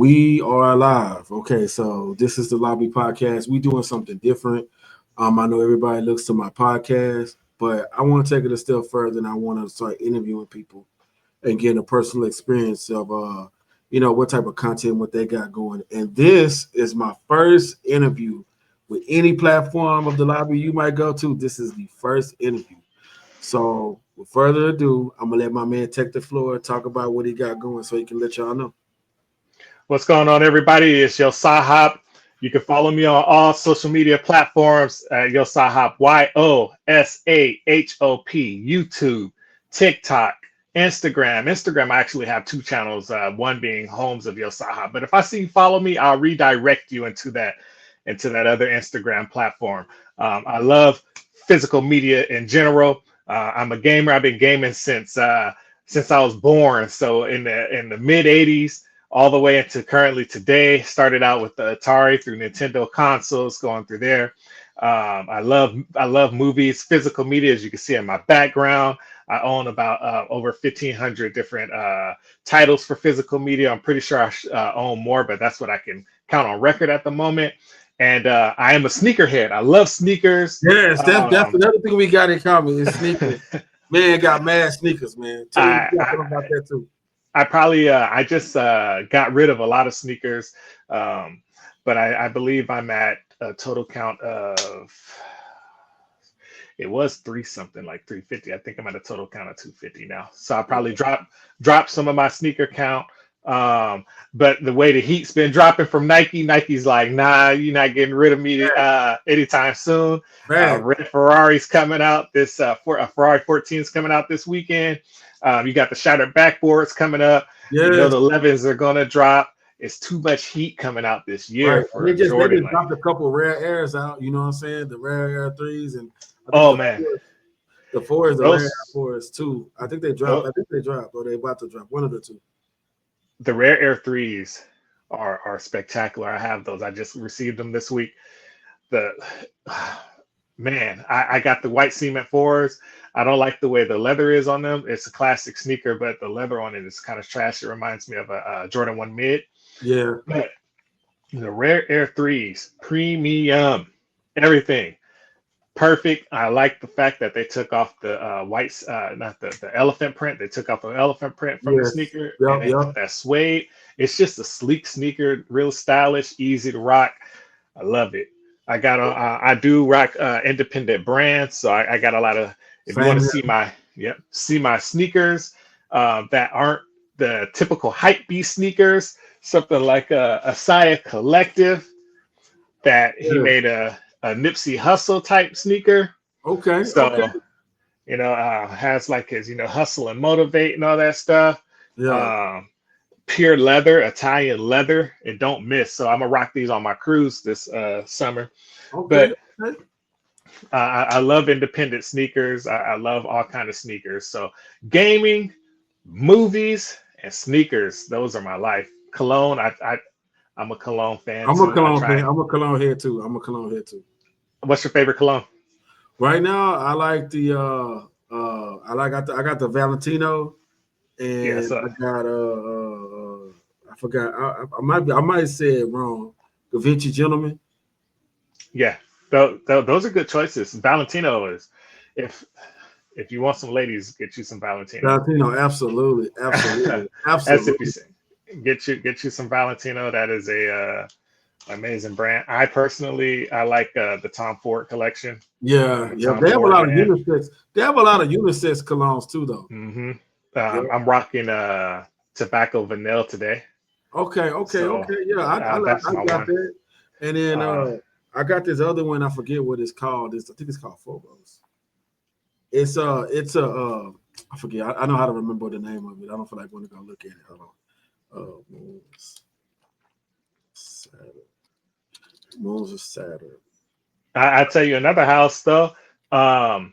We are live. Okay, so this is the Lobby Podcast. We doing something different. I know everybody looks to my podcast, but I want to take it a step further, and I want to start interviewing people and getting a personal experience of what type of content, what they got going. And this is my first interview with any platform of the lobby you might go to. This is the first interview. So with further ado, I'm gonna let my man take the floor, talk about what he got going so he can let y'all know. What's going on, everybody? It's YaSahop. You can follow me on all social media platforms at YaSahop, YoSahop, YouTube, TikTok, Instagram. Instagram, I actually have two channels, one being Homes of YaSahop. But if I see you follow me, I'll redirect you into that other Instagram platform. I love physical media in general. I'm a gamer. I've been gaming since I was born. So in the mid 80s, all the way into currently today. Started out with the Atari through Nintendo consoles, going through there. I love movies, physical media, as you can see in my background. I own about over 1,500 different titles for physical media. I'm pretty sure I own more, but that's what I can count on record at the moment. And I am a sneakerhead. I love sneakers. Yes, that's another thing we got in common is sneakers. Man got mad sneakers, man. Tell me about that too. I just got rid of a lot of sneakers, but I believe I'm at a total count of, it was like 350. I think I'm at a total count of 250 now. So I probably drop some of my sneaker count. But the way the heat's been dropping from Nike's like, nah, you're not getting rid of me anytime soon. Red Ferrari's coming out this Ferrari 14 is coming out this weekend. You got the shattered backboards coming up. Yes. You know the 11s are going to drop. It's too much heat coming out this year. Right. For they just dropped a couple rare airs out. You know what I'm saying? The rare air 3s and the 4s, the rare air 4s too. I think they dropped. Or they about to drop one of the two. The rare air 3s are spectacular. I have those. I just received them this week. I got the white cement 4s. I don't like the way the leather is on them. It's a classic sneaker, but the leather on it is kind of trash. It reminds me of a Jordan 1 mid. Yeah. But the rare air 3s, premium, everything. Perfect. I like the fact that they took off the not the elephant print. They took off the elephant print from the sneaker. Put that suede. It's just a sleek sneaker, real stylish, easy to rock. I love it. I do rock independent brands, so I got a lot of. If you want to see my sneakers that aren't the typical hype beast sneakers, something like a Asaya Collective that he made a Nipsey Hussle type sneaker. Okay. So, has like his, hustle and motivate and all that stuff. Yeah. Pure leather, Italian leather. It don't miss. So I'm gonna rock these on my cruise this summer. Okay. But I love independent sneakers. I love all kind of sneakers. So gaming, movies, and sneakers. Those are my life. Cologne. I'm a cologne fan. I'm a cologne fan. I'm a cologne head too. What's your favorite cologne? Right now, I like the I got the Valentino, and I got I forgot. I might say it wrong. The Vinci Gentleman. Yeah, those are good choices. Valentino is if you want some ladies, get you some Valentino. Valentino, absolutely. That's if you say, get you some Valentino. That is a amazing brand. I like the Tom Ford collection. Yeah. They have a lot of unisex. They have a lot of unisex colognes too, though. Mm-hmm. I'm rocking Tobacco Vanille today. Okay. Yeah, I got that. And then I got this other one. I forget what it's called. I think it's called Phobos. It's I forget. I know how to remember the name of it. I don't feel like want to go look at it. Hold on. Moons of Saturn. I tell you another house though. The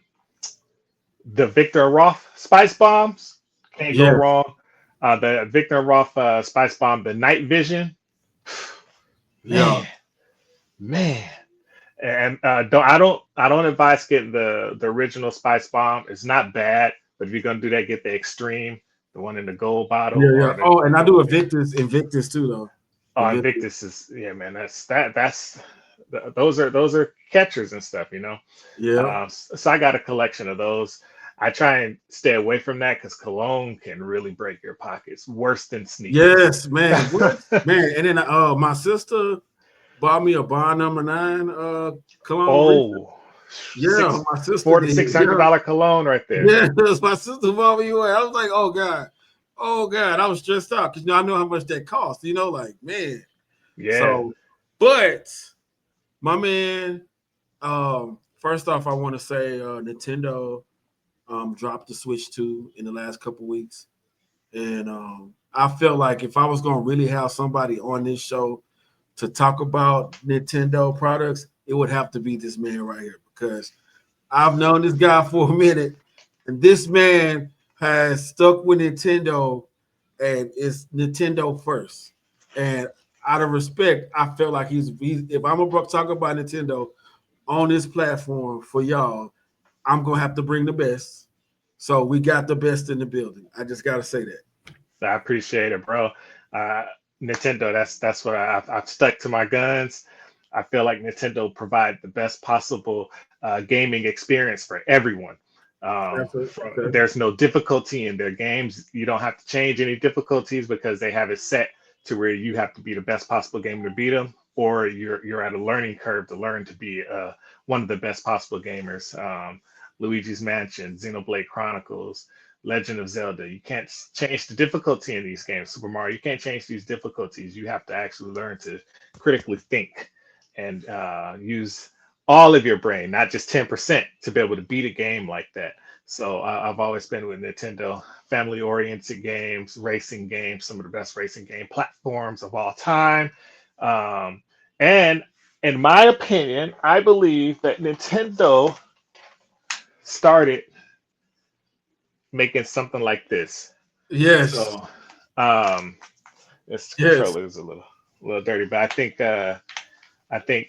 Victor Roth Spice Bombs can't go wrong. The Victor Roth Spice Bomb, the Night Vision. Man. And I don't advise getting the original Spice Bomb. It's not bad, but if you're gonna do that, get the extreme, the one in the gold bottle. Yeah. And I do Invictus too, though. Oh, Invictus is man. Those are catchers and stuff, Yeah. So I got a collection of those. I try and stay away from that because cologne can really break your pockets, worse than sneakers. Yes, man. What man? And then my sister bought me a Bar Number 9 cologne recently. Oh, Yeah, six my sister four to did. six hundred Yeah. dollar cologne right there. Yes, my sister bought me one. I was like, oh God. Oh God. I was stressed out because I know how much that cost, like, man. Yeah. So, but my man, first off, I want to say Nintendo dropped the Switch 2 in the last couple weeks. And I felt like if I was gonna really have somebody on this show to talk about Nintendo products, it would have to be this man right here because I've known this guy for a minute, and this man has stuck with Nintendo and it's Nintendo first. And out of respect, I felt like he's if I'm gonna talk about Nintendo on this platform for y'all, I'm gonna have to bring the best. So we got the best in the building. I just gotta say that. I appreciate it, bro. Uh, Nintendo, that's what I've stuck to my guns. I feel like Nintendo provide the best possible gaming experience for everyone. That's it. Okay. There's no difficulty in their games. You don't have to change any difficulties because they have it set to where you have to be the best possible game to beat them, or you're at a learning curve to learn to be one of the best possible gamers. Luigi's Mansion, Xenoblade Chronicles, Legend of Zelda. You can't change the difficulty in these games. Super Mario, you can't change these difficulties. You have to actually learn to critically think and use all of your brain, not just 10%, to be able to beat a game like that. So I've always been with Nintendo, family-oriented games, racing games, some of the best racing game platforms of all time. And in my opinion, I believe that Nintendo started making something like this. Yes. So um, this Yes. controller is a little dirty, but I think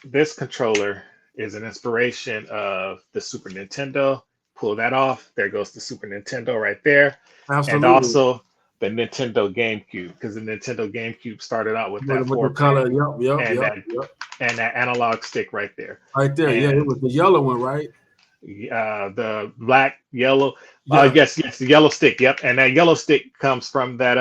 this controller is an inspiration of the Super Nintendo. Pull that off. There goes the Super Nintendo right there, and Absolutely. also the Nintendo GameCube because the Nintendo GameCube started out with that With the four color. pin Yep. Yep. and Yep. that Yep. and that analog stick right there, Right there. Yeah, it and was the yellow one, right? the black, yellow. Yeah. Yes, the yellow stick. Yep, and that yellow stick comes from that.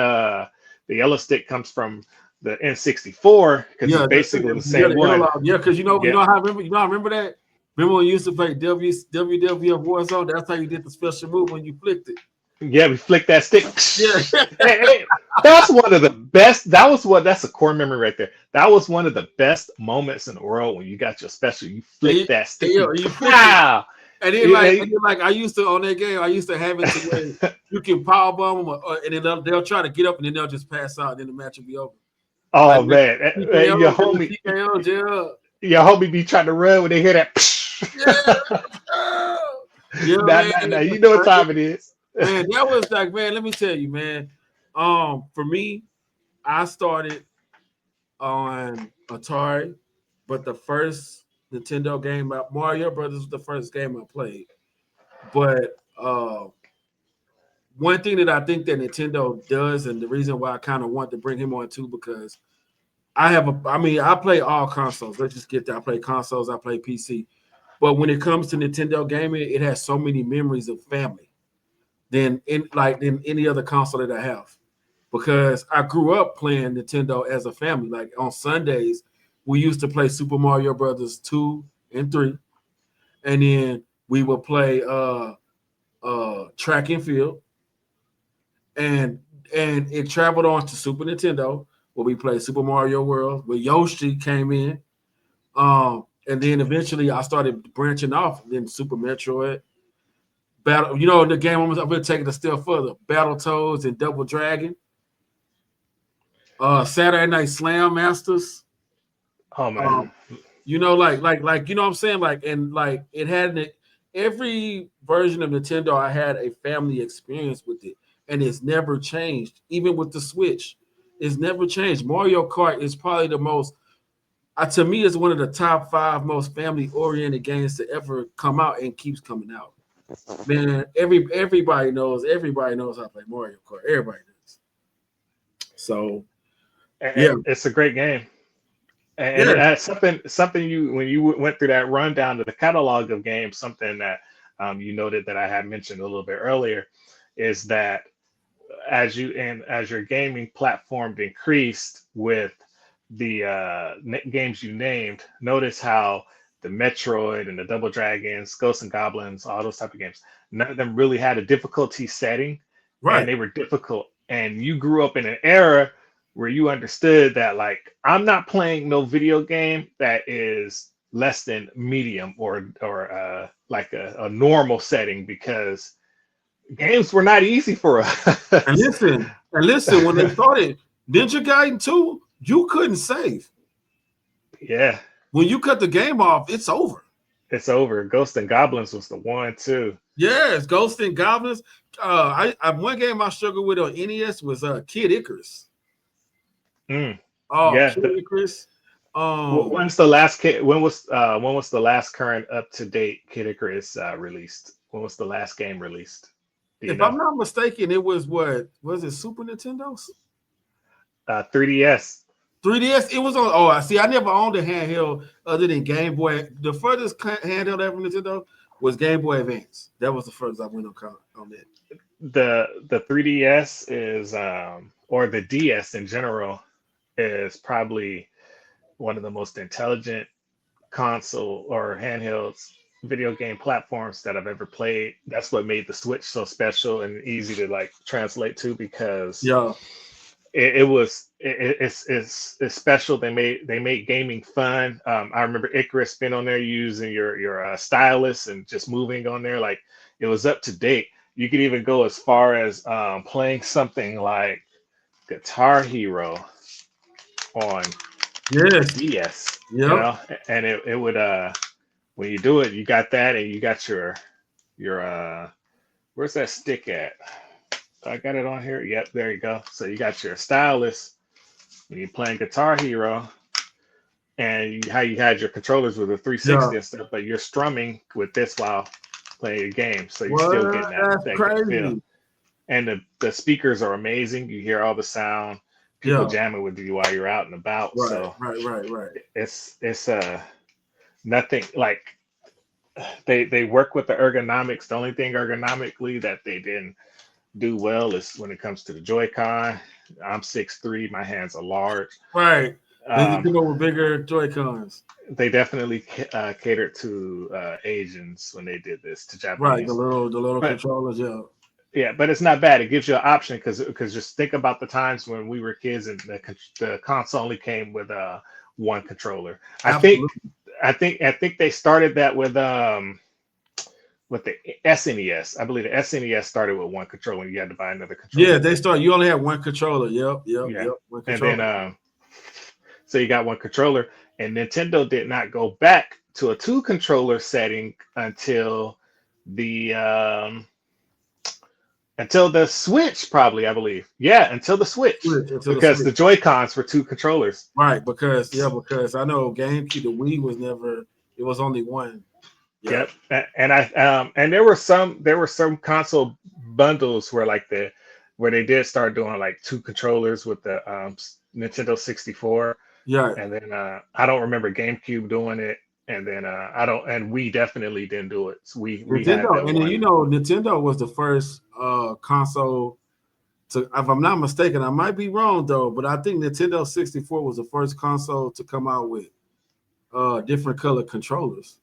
The yellow stick comes from the N64 because it's Yeah. basically the Yeah, same the one. analog. Yeah, because Yeah, how I remember. I remember that. Remember when you used to play WWF Warzone? That's how you did the special move when you flicked it. yeah. We flick that stick. Yeah. Hey, hey, that's one of the best. That's a core memory right there. That was one of the best moments in the world when you got your special. You flick that stick. You flicked it. Pow! And then like I used to on that game, I used to have it to where you can power bomb them, and then they'll try to get up, and then they'll just pass out, and then the match will be over. Like Oh man, TKOs, TKOs, yeah, your homie be trying to run when they hear that. yeah, yeah, Now, man. now, now, you know what time it is. Man, that was like, man. Let me tell you, man. For me, I started on Atari, but the first Nintendo game, Mario Brothers, was the first game I played. But one thing that I think that Nintendo does, and the reason why I kind of want to bring him on too, because I play all consoles. Let's just get that. I play consoles, I play PC. But when it comes to Nintendo gaming, it has so many memories of family than any other console that I have. Because I grew up playing Nintendo as a family. Like on Sundays, we used to play Super Mario Brothers 2 and 3. And then we would play track and field. And it traveled on to Super Nintendo where we played Super Mario World, where Yoshi came in. And then eventually I started branching off. Then Super Metroid, Battle. The game I'm going to take it a step further. Battletoads and Double Dragon. Saturday Night Slam Masters. Oh man, Um, you know what I'm saying? Like it had every version of Nintendo. I had a family experience with it, and it's never changed. Even with the Switch, it's never changed. Mario Kart is probably the most to me, it's one of the top 5 most family-oriented games to ever come out and keeps coming out. Man, everybody knows how to play Mario Kart. Everybody does. So Yeah, It's a great game. And yeah, that's something you when you went through that rundown of the catalog of games, something that you noted that I had mentioned a little bit earlier is that as your gaming platform increased with the games you named, notice how the Metroid and the Double Dragons, Ghosts and Goblins, all those type of games, none of them really had a difficulty setting, and right. they were difficult. And you grew up in an era where you understood that, like, I'm not playing no video game that is less than medium or like a normal setting because games were not easy for And us. listen, when they started Ninja Gaiden 2, you couldn't save. Yeah, When you cut the game off, it's over. it's over. Ghost and Goblins was the one too. Yes, Ghost and Goblins. I one game I struggled with on NES was Kid Icarus. Mm, Oh, yeah. Kid Icarus. When's the last kid? When was the last current up to date Kid Icarus released? When was the last game released? Do you If know? I'm not mistaken, it was what was it? Super Nintendo, 3DS. 3DS. It was on. Oh, I see. I never owned a handheld other than Game Boy. The furthest handheld ever Nintendo was Game Boy Advance. That was the furthest I went on that. The 3DS is or the DS in general is probably one of the most intelligent console or handhelds video game platforms that I've ever played. That's what made the Switch so special and easy to like translate to because Yeah, it's special. They made gaming fun. I remember Icarus being on there using your stylus and just moving on there like it was up to date. You could even go as far as playing something like Guitar Hero on the yes, DS, you yep. know, and it would when you do it, you got that and you got your where's that stick at? I got it on here. Yep, there you go. So you got your stylus when you're playing Guitar Hero, and how you had your controllers with a Yeah. 360 and stuff, but you're strumming with this while playing a game, so you're still What? getting That's that good feel. crazy. And the speakers are amazing. You hear all the sound. People Yeah. jamming with you while you're out and about. Right. So Right. Right. Right. it's nothing like they work with the ergonomics. The only thing ergonomically that they didn't do well is when it comes to the Joy-Con. I'm 6'3", my hands are large. Right. They just Um, come up with bigger Joy Cons. they definitely catered to Asians when they did this to Right. Japanese. The little But controllers. Yeah. yeah, but it's not bad. It gives you an option because just think about the times when we were kids and the console only came with one controller. I think Absolutely. I think they started that with the SNES. I believe the SNES started with one controller. And you had to buy another Yeah. controller. They start. You only have one controller. Yep. Yep. Yeah, Yep. One and then controller. so you got one controller, and Nintendo did not go back to a two controller setting the um, until the Switch, probably, I believe. Yeah, until the Switch, Switch until the because the Switch. Joy Cons were two controllers. Right. Because I know GameCube, the Wii was never. It was only one. Yeah. Yep, and there were some console bundles where they did start doing like two controllers with the Nintendo 64, Yeah. and then I don't remember GameCube doing it, and then I don't, and we definitely didn't do it. So we had Nintendo, the and then one. Nintendo was the first console to, if I'm not mistaken, I might be wrong though, but I think Nintendo 64 was the first console to come out with different color controllers.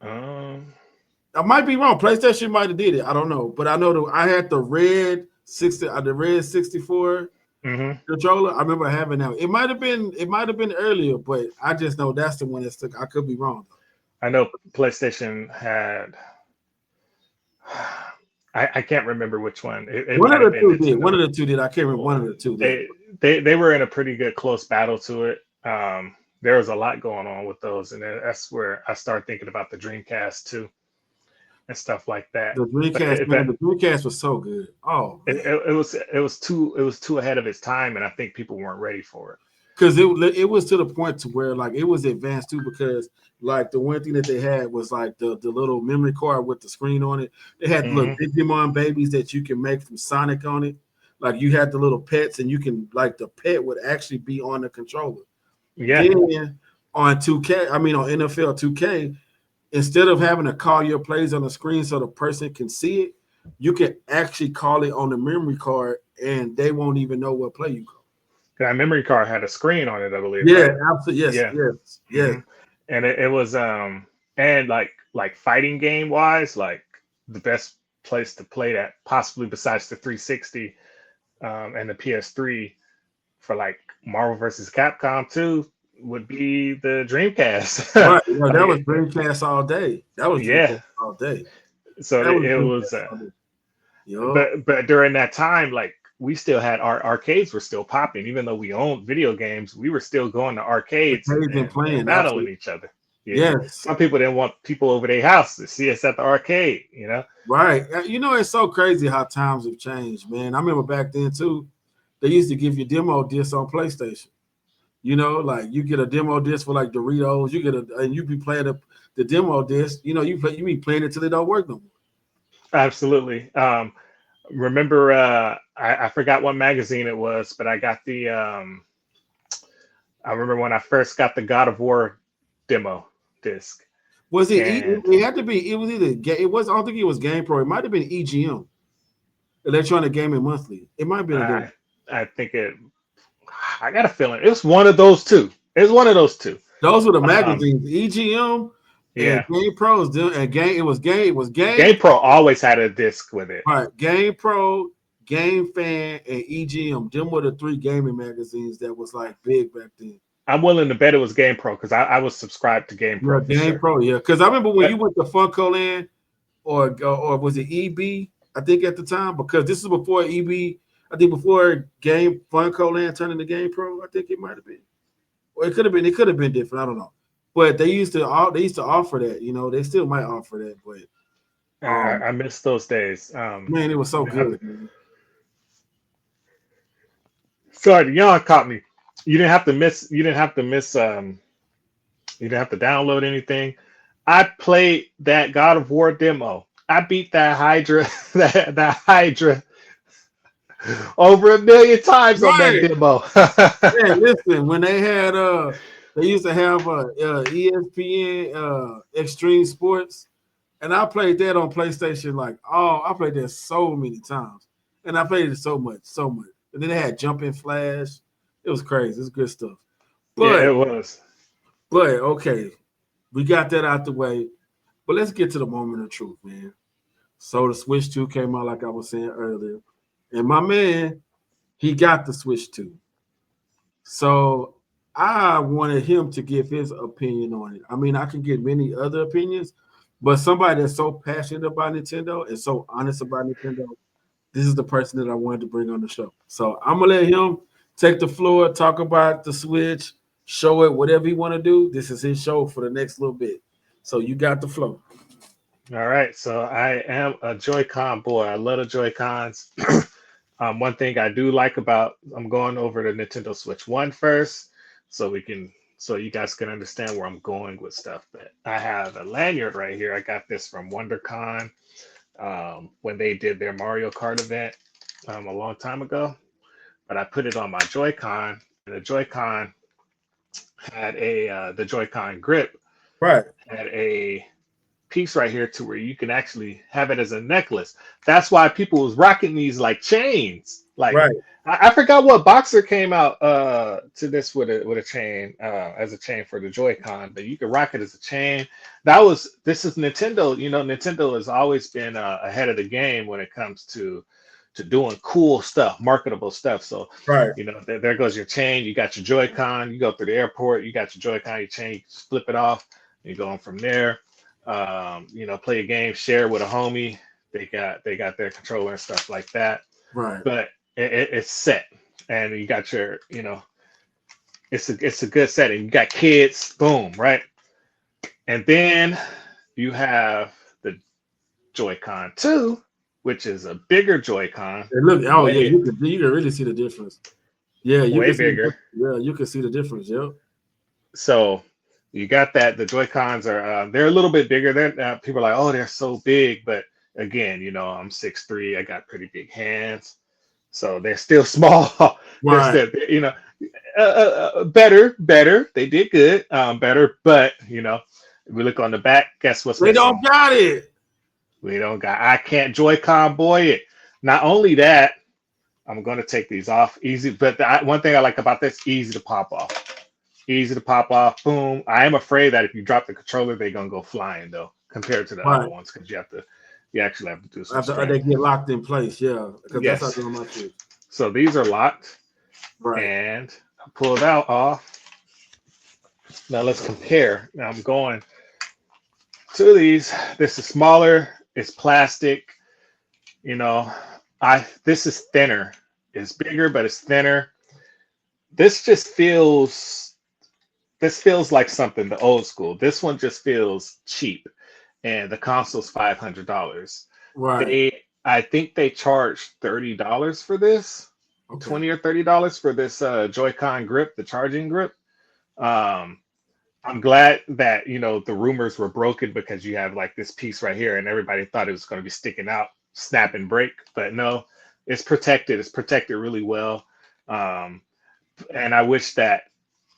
Um, I might be wrong. PlayStation might have did it. I don't know, but I know I had the red 64 mhm. controller. I remember having that. It might have been earlier, but I just know that's the one that stuck. I could be wrong. I know PlayStation had. I can't remember which one. It One might of have the been two did. One Nintendo. of the two did. I can't remember. One of the two did. They were in a pretty good close battle to it. There was a lot going on with those, and that's where I started thinking about the Dreamcast too and stuff like that. The But Dreamcast, man, the Dreamcast was so good. Oh man, it was too ahead of its time, and I think people weren't ready for it. because it was to the point to where like it was advanced too. Because like the one thing that they had was like the little memory card with the screen on it. They had little Hmm. Digimon babies that you can make from Sonic on it. like you had the little pets, and you can like the pet would actually be on the controller. Yeah. Then on 2K, I mean on NFL 2K, instead of having to call your plays on the screen so the person can see it, you can actually call it on the memory card, and they won't even know what play you call. That memory card had a screen on it, I believe, Yeah, right? absolutely. Yes, Yeah. yes, yes. hmm And it was and like fighting game wise, like the best place to play that possibly besides the 360 and the PS3 for like Marvel versus Capcom 2 would be the Dreamcast. Right. You that was Like Dreamcast all day. That was yeah. Dreamcast all day. So That was it was Dreamcast all day. Yo, but during that time, like we still had our arcades were still popping, even though we owned video games, we were still going to the arcades page and and playing. battling Absolutely. each other. Yeah. Yes. Some people didn't want people over their house to see us at the arcade, you know? Right. You know, it's so crazy how times have changed, man. I remember back then too, they used to give you demo discs on PlayStation. You know, like you get a demo disc for like Doritos, you get and you be playing the demo disc, you be playing it till it don't work no more. Absolutely. Remember I forgot what magazine it was, but I got the I remember when I first got the God of War demo disc. Was it? And It had to be. It was either. It was. I don't think it was Game Pro. It might have been EGM, Electronic Gaming Monthly. It might have been a I different. I think I got a feeling it was one of those two. It was one of those two. Those were the Um, magazines. EGM and yeah. Game Pros. And Game. It was Game. It was Game. Game Pro always had a disc with it. Right. Game Pro, Game Fan, and EGM. Them were the three gaming magazines that was like big back then. I'm willing to bet it was Game Pro because I was subscribed to Game Yeah, Pro for Game sure. Pro. Yeah, because I remember when you But went to Funko Land or was it EB? I think at the time because this is before EB. I think before Game Funko Land turned into Game Pro. I think it might have been. Or it could have been. It could have been different. I don't know. But they used to offer that. You know, they still might offer that. But I miss those days. man, it was so You didn't have to, good. Man. sorry, the yawn caught me. You didn't have to miss. You didn't have to miss. You didn't have to download anything. I played that God of War demo. I beat that Hydra, that Hydra over a million times on that Right. demo. Yeah. Listen, when they used to have ESPN Extreme Sports, and I played that on PlayStation. Like, oh, I played that so many times, and I played it so much, so much. And then they had Jumping Flash. It was crazy. It's good stuff. Yeah, But it was. okay, we got that out the way. But let's get to the moment of truth, man. So the Switch 2 came out, like I was saying earlier. And my man, he got the Switch 2. So I wanted him to give his opinion on it. I mean, I can get many other opinions, but somebody that's so passionate about Nintendo and so honest about Nintendo, this is the person that I wanted to bring on the show. So I'm gonna let him take the floor, talk about the Switch, show it whatever he want to do. This is his show for the next little bit. So you got the flow. All right. So I am a Joy-Con boy. I love the Joy-Cons. One thing I do like about I'm going over to Nintendo Switch 1 first, so you guys can understand where I'm going with stuff. But I have a lanyard right here. I got this from WonderCon when they did their Mario Kart event a long time ago. But I put it on my Joy-Con, and the Joy-Con had the Joy-Con grip Right, had a piece right here to where you can actually have it as a necklace. That's why people was rocking these like chains. Like right. I forgot what boxer came out to this with a chain as a chain for the Joy-Con, but you could rock it as a chain. This is Nintendo. You know, Nintendo has always been ahead of the game when it comes to doing cool stuff, marketable stuff. So, Right. you know, there goes your chain. You got your Joy-Con. You go through the airport. You got your Joy-Con, your chain. You just flip it off. You go on from there. You know, play a game, share with a homie. They got their controller and stuff like that. Right. But it's set, and you got your, you know, it's a good setting. You got kids, boom, right? And then you have the Joy-Con 2, which is a bigger Joy-Con, And look, oh yeah, way you can really see the difference. Yeah, you way can see bigger. you can see the difference. Yep. So you got that. The Joy Cons are they're a little bit bigger. They're people are like, oh, they're so big, but again, you know, I'm 6'3". I got pretty big hands, So they're still small. They're Right. still, better. They did good, better. But if we look on the back, guess what's They don't missing? got it. We don't got. I can't Joy-Con boy it. Not only that, I'm going to take these off easy. But one thing I like about this, easy to pop off. Easy to pop off. Boom. I am afraid that if you drop the controller, they're going to go flying though, compared to the other Right. ones, because you actually have to do some After they strength. get locked in place, yeah, because that's how I Yes. do on my Switch. So these are locked, Right. and I pulled out off. Now let's compare. Now I'm going to these. This is smaller. It's plastic. You know, this is thinner. It's bigger, but it's thinner. This just feels. This feels like something the old school. This one just feels cheap, and the console's $500. Right. I think they charged $30 for this, Okay. 20 or $30 for this Joy-Con grip, the charging grip. Um, I'm glad that the rumors were broken, because you have like this piece right here, and everybody thought it was going to be sticking out, snap and break, but no, it's protected. It's protected really well, um, and I wish that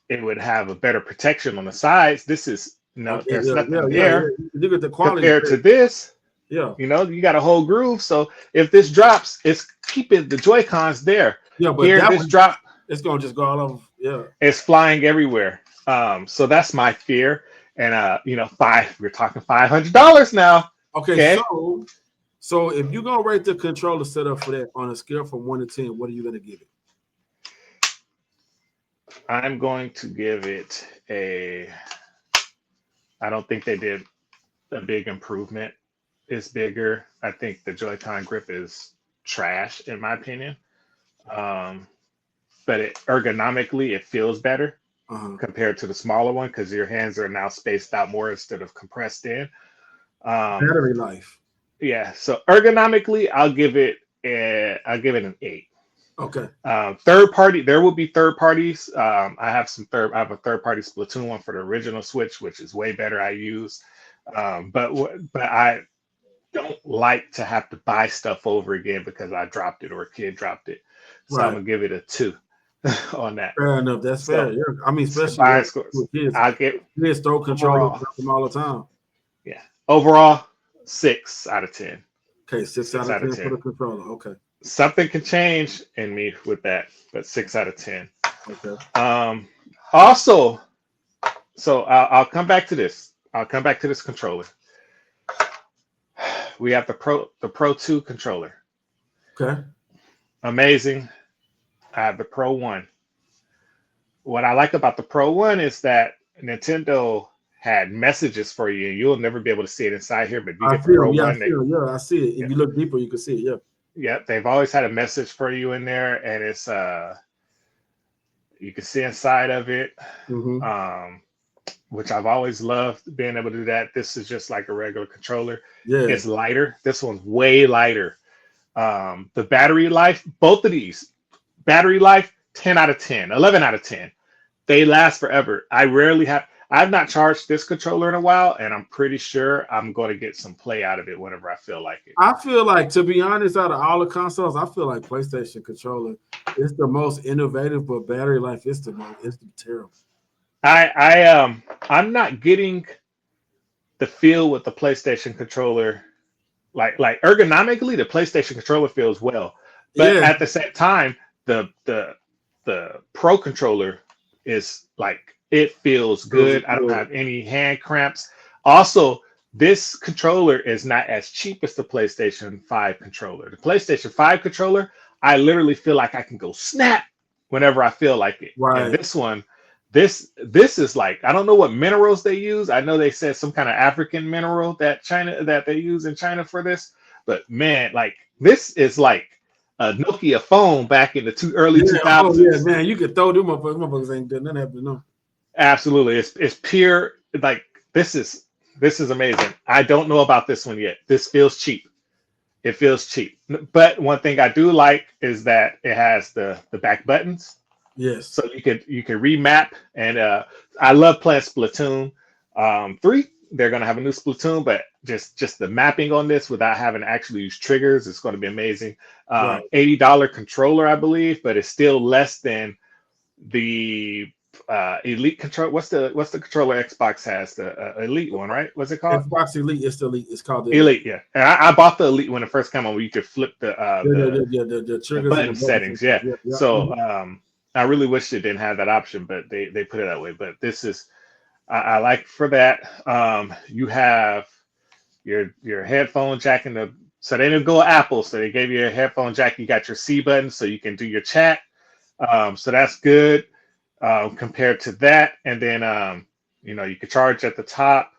it would have a better protection on the sides. This is Okay. there's Yeah. Yeah. nothing Yeah. Yeah. there You get the quality. compared to this. Yeah. You got a whole groove. So if this drops, it's keeping the Joy Cons there. Yeah. But Here, that this one, drop it's gonna just go all over. Yeah. is flying everywhere. So that's my fear. And we're talking $500 now. Okay. Okay, So if you're gonna rate the controller setup for that on a scale from 1 to 10, what are you gonna give it? I'm going to give it a. I don't think they did a big improvement. It's bigger. I think the Joy-Con grip is trash in my opinion. Um, but ergonomically it feels better Uh-huh. compared to the smaller one, because your hands are now spaced out more instead of compressed in. Um, Battery life. yeah, so ergonomically, I'll give it an 8. Okay. Third party, there will be third parties. I have a third party Splatoon one for the original Switch, which is way better. I use, but I don't like to have to buy stuff over again because I dropped it or a kid dropped it. So I'm Right. gonna give it a 2 on that. Fair enough. That's fair. So, Yeah. I mean, so especially buying scores, with kids. I'll get Kids throw controllers overall, at them all the time. yeah, overall 6 out of 10. Okay, 6 out Six of out of 10 for the 10. controller. Okay. Something can change in me with that, but 6 out of 10. Okay. Also, so I'll come back to this. I'll come back to this controller. We have the Pro 2 controller. Okay. Amazing. I have the Pro 1. What I like about the Pro 1 is that Nintendo had messages for you. You'll never be able to see it inside here, but you get the Pro 1. Yeah, I see it. If Yeah, you look deeper, you can see it. Yeah. yeah, they've always had a message for you in there, and it's you can see inside of it. Mm-hmm. Which I've always loved being able to do that. This is just like a regular controller. Yeah. It's lighter. This one's way lighter. The battery life, both of these, battery life, 10 out of 10, 11 out of 10. They last forever. I've not charged this controller in a while, and I'm pretty sure I'm going to get some play out of it whenever I feel like it. I feel like, to be honest, out of all the consoles, I feel like PlayStation controller is the most innovative, but battery life is it's terrible. I'm not getting the feel with the PlayStation controller. Like ergonomically, the PlayStation controller feels well, but Yeah. at the same time, the Pro controller is like, it feels good. I don't have any hand cramps. Also, this controller is not as cheap as the PlayStation 5 controller. The PlayStation 5 controller, I literally feel like I can go snap whenever I feel like it. Right. And this one, this is like, I don't know what minerals they use. I know they said some kind of African mineral that they use in China for this, but man, like, this is like a Nokia phone back in the early 2000s. Oh yeah, man, you could throw them motherfuckers. Motherfuckers ain't doing nothing to know. Absolutely, it's pure. Like, this is amazing. I don't know about this one yet. This feels cheap. It feels cheap. But one thing I do like is that it has the back buttons. Yes. So you can remap, and I love playing Splatoon 3. they're going to have a new Splatoon, but just the mapping on this without having to actually use triggers, it's going to be amazing. Right. $80 controller, I believe, but it's still less than the Elite control. What's the controller Xbox has? The Elite one, right? What's it called? Xbox Elite. It's the Elite. It's called the Elite. Elite, yeah. And I bought the Elite when it first came on, where you could flip The the triggers and button the buttons and settings, stuff. yeah. Yeah, yeah. So I really wish it didn't have that option, but they put it that way. But this is I like for that. You have your headphone jack in the so they didn't go Apple, so they gave you a headphone jack. You got your C button, so you can do your chat. So that's good compared to that. And then you can charge at the top.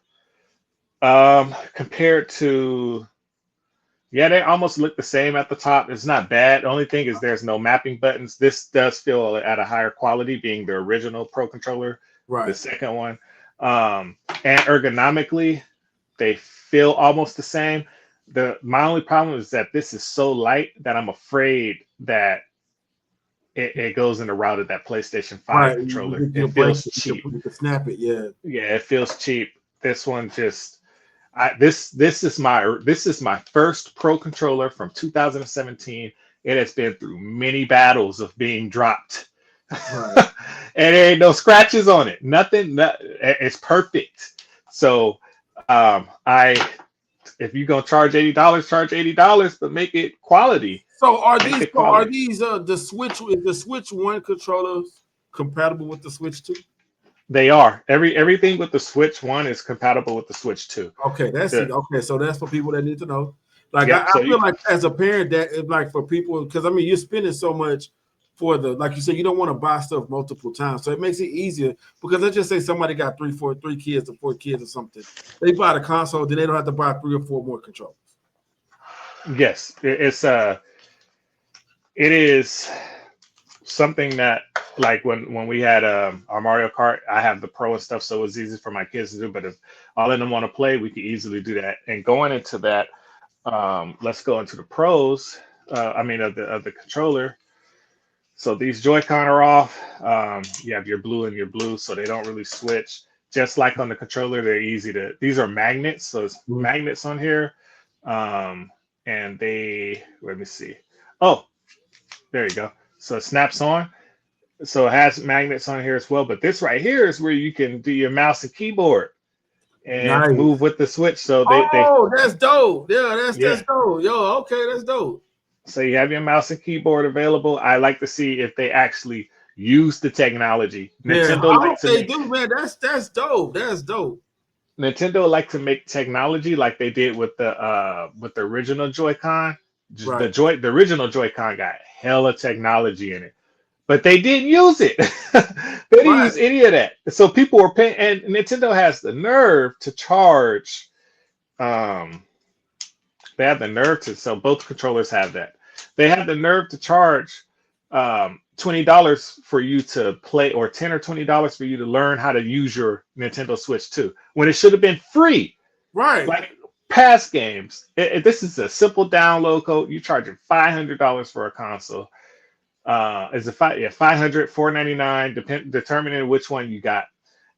Compared to yeah, they almost look the same at the top. It's not bad. The only thing is there's no mapping buttons. This does feel at a higher quality, being the original Pro controller, the Right. second one. And ergonomically, they feel almost the same. My only problem is that this is so light that I'm afraid that it goes in the route of that PlayStation 5 Right. controller. You It can break feels it. cheap. You can snap it. Yeah. Yeah, it feels cheap. This one just this is my first Pro controller from 2017. It has been through many battles of being dropped, Right. and there ain't no scratches on it. Nothing. It's perfect. So, I if you're gonna charge $80, but make it quality. So are Make these it quality. the Switch is the Switch One controllers compatible with the Switch Two? They are everything with the Switch One is compatible with the Switch Two. Okay, that's it. The, Okay, so that's for people that need to know. Like yep. I So feel you like as a parent that it's like for people because I mean you're spending so much for the like you said you don't want to buy stuff multiple times, so it makes it easier because let's just say somebody got three kids or 4 kids or something. They buy the console, then they don't have to buy 3 or 4 more controllers. yes, it is something that like when we had our Mario Kart, I have the Pro and stuff, so it's easy for my kids to do. But if all of them want to play, we can easily do that. And going into that, let's go into the pros. I mean of the controller. So these Joy-Con are off. You have your blue and your blue, so they don't really switch. Just like on the controller, they're easy to. These are magnets, so it's Mhm. magnets on here, and they. Let me see. Oh, there you go. So it snaps on. So it has magnets on here as well. But this right here is where you can do your mouse and keyboard and move Nice. with the switch. So they Oh, that's dope. Yeah, that's yeah. dope. Yo, okay, that's dope. So you have your mouse and keyboard available. I like to see if they actually use the technology. Yeah, Nintendo I like hope to they make do, man. That's dope. That's dope. Nintendo like to make technology like they did with the original Joy-Con. Right. The original Joy-Con got hella technology in it, but they didn't use it. They didn't Right. use any of that. So people were paying, and Nintendo has the nerve to charge. Um, they have the nerve to. So both controllers have that. They have the nerve to charge $20 for you to play, or $10 or $20 for you to learn how to use your Nintendo Switch 2, when it should have been free. Right. Like past games, this is a simple download code. You're charging $500 for a console. Is it five? Yeah, 500, 499, determining which one you got,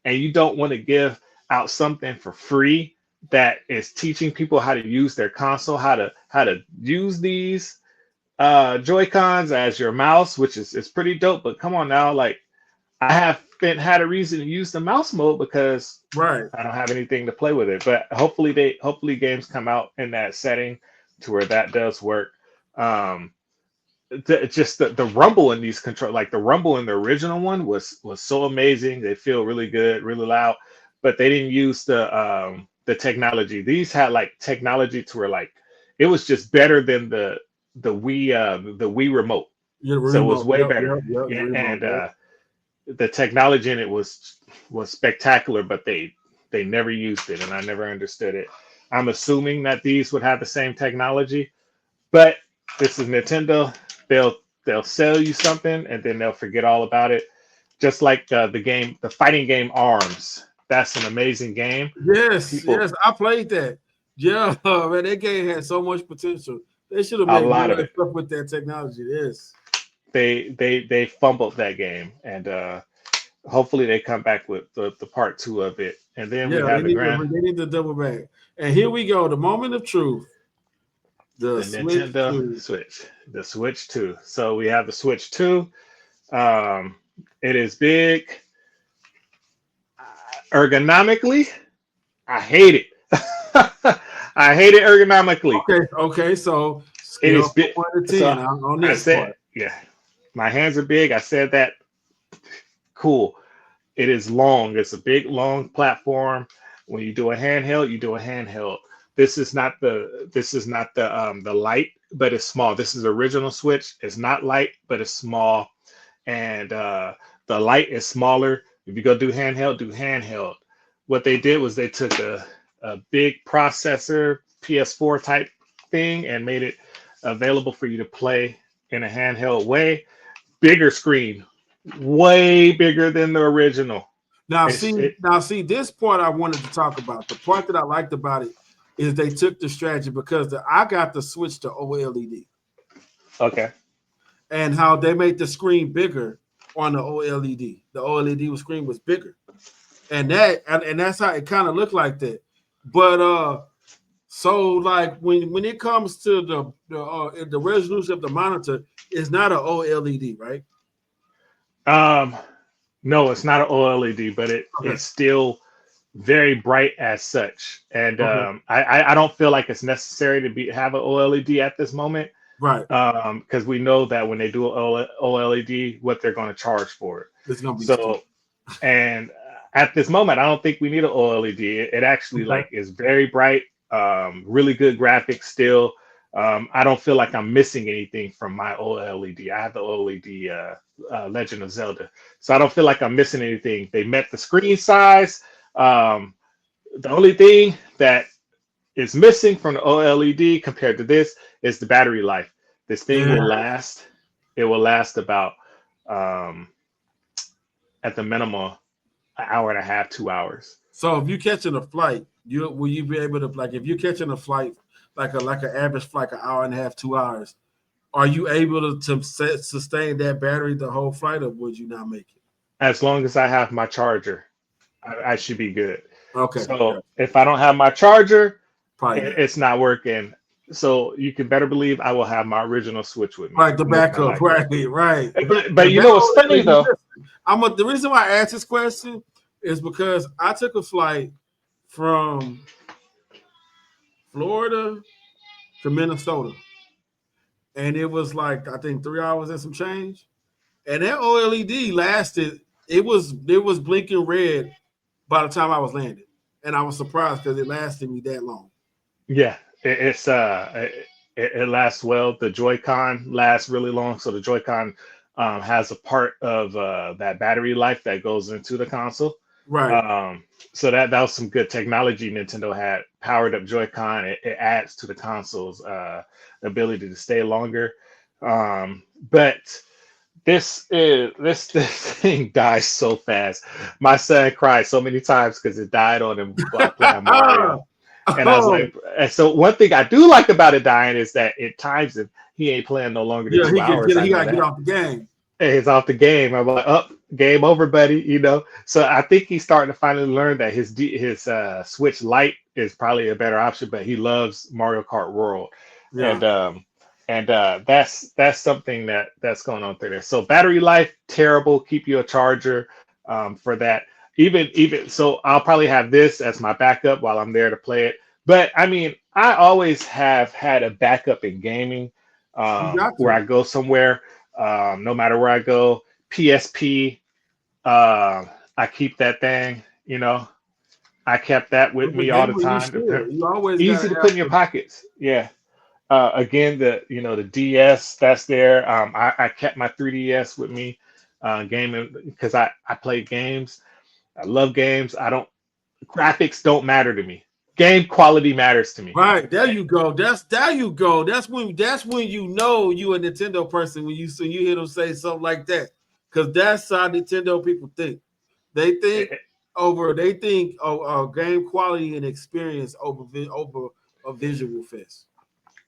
and you don't want to give out something for free that is teaching people how to use their console, how to use these Joy Cons as your mouse, which is pretty dope. But come on now, like I haven't had a reason to use the mouse mode because Right. I don't have anything to play with it. But hopefully games come out in that setting to where that does work. Um, just the rumble in these control, like the rumble in the original one was so amazing. They feel really good, really loud, but they didn't use the technology. These had like technology to where like it was just better than the Wii remote. Yeah, the So it was remote. way Yep, better. yep, yep. The Yeah, remote. and Yep. the technology in it was spectacular, but they never used it, and I never understood it. I'm assuming that these would have the same technology, but this is Nintendo. They'll sell you something and then they'll forget all about it. Just like the fighting game Arms. That's an amazing game. Yes, People, yes. I played that. Yeah, man, that game had so much potential. They should have a made lot more of it. stuff with that technology. Yes. They fumbled that game, and hopefully they come back with the part two of it and then we Yeah, have the grand, they need to double back. And here we go, the moment of truth, the the Switch Nintendo 2. Switch, the Switch 2. So we have the Switch 2. Um, it is big. Ergonomically, I hate it. I hate it ergonomically. Okay, so It scale is from big. 1 to So 10 on I this said, part. yeah, my hands are big. I said that. Cool. It is long. It's a big, long platform. When you do a handheld, you do a handheld. This is not the light, but it's small. This is original Switch. It's not light, but it's small, and the light is smaller. If you go do handheld, do handheld. What they did was they took a big processor PS4 type thing and made it available for you to play in a handheld way. Bigger screen, way bigger than the original. It's it, Now see, this part I wanted to talk about. The part that I liked about it is they took the strategy because I got the switch to OLED okay. and how they made the screen bigger on the OLED. The OLED screen was bigger, and that's how it kind of looked like that. But so like when it comes to the resolution of the monitor, it's not an OLED, right? Um, no, it's not an OLED, but Okay, it's still very bright as such. And okay, I don't feel like it's necessary to have an OLED at this moment, right. because we know that when they do OLED, what they're going to charge for it. It's gonna be stupid. So, and at this moment, I don't think we need an OLED. It actually Okay. like is very bright, really good graphics still. I don't feel like I'm missing anything from my OLED. I have the OLED Legend of Zelda, so I don't feel like I'm missing anything. They met the screen size. Um, the only thing that is missing from the OLED compared to this is the battery life. This thing Yeah. will last. It will last about um, at the minimum an hour and a half, 2 hours. So if you're catching a flight, will you be able to like if you're catching a flight like an average flight, an hour and a half, 2 hours, are you able to sustain that battery the whole flight, or would you not make it? As long as I have my charger, I should be good. Okay, So okay, if I don't have my charger, probably not. it's not working. So you can better believe I will have my original Switch with me, Right, the more than backup, likely. right, right. But And you that know what's funny OLED, though? listen, the reason why I asked this question is because I took a flight from Florida to Minnesota, and it was like I think 3 hours and some change. And that OLED lasted. It was blinking red by the time I was landed, and I was surprised because it lasted me that long. Yeah, it lasts well. The Joy-Con lasts really long. So the Joy-Con has a part of that battery life that goes into the console. Right. Um, so that was some good technology Nintendo had. Powered up Joy-Con, it adds to the console's ability to stay longer. But this thing dies so fast. My son cried so many times because it died on him while playing Mario. And I was Oh, like, and so one thing I do like about it dying is that it times him. He ain't playing no longer than yeah. two He can hours. get. I He know got to get that. off the game. Hey, he's off the game. I'm like, up, game over, buddy. So I think he's starting to finally learn that his Switch Lite is probably a better option, but he loves Mario Kart World, Yeah. and that's something that's going on through there. So battery life terrible. Keep you a charger for that. Even so, I'll probably have this as my backup while I'm there to play it. But I mean, I always have had a backup in gaming, You got where to. I go somewhere, no matter where I go. PSP, I keep that thing. I kept that with As a me all the gamer, you time. should. You always got to Easy to put in your have. pockets. Yeah. Again, the DS that's there. I kept my 3DS with me, gaming because I play games. I love games. I don't Graphics don't matter to me. Game quality matters to me. Right there, you go. There you go. That's when you know you a Nintendo person when you hear them say something like that, because that's how Nintendo people think. They think they think game quality and experience over a visual fest.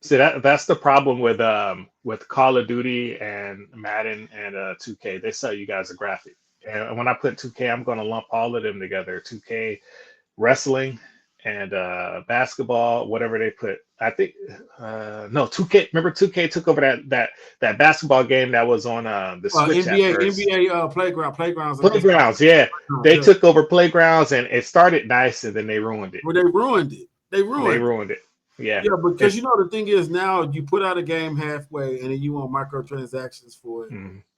See that's the problem with Call of Duty and Madden and 2K. They sell you guys a graphic, and when I put 2K, I'm going to lump all of them together. 2K, wrestling and basketball, whatever they put. I think no 2K. Remember 2K took over that basketball game that was on the Switch at first. NBA playgrounds. Playgrounds, yeah. They took over Playgrounds, and it started nice, and then they ruined it. Well, they ruined it. They ruined it. Yeah. Yeah, because the thing is now you put out a game halfway and then you want microtransactions for it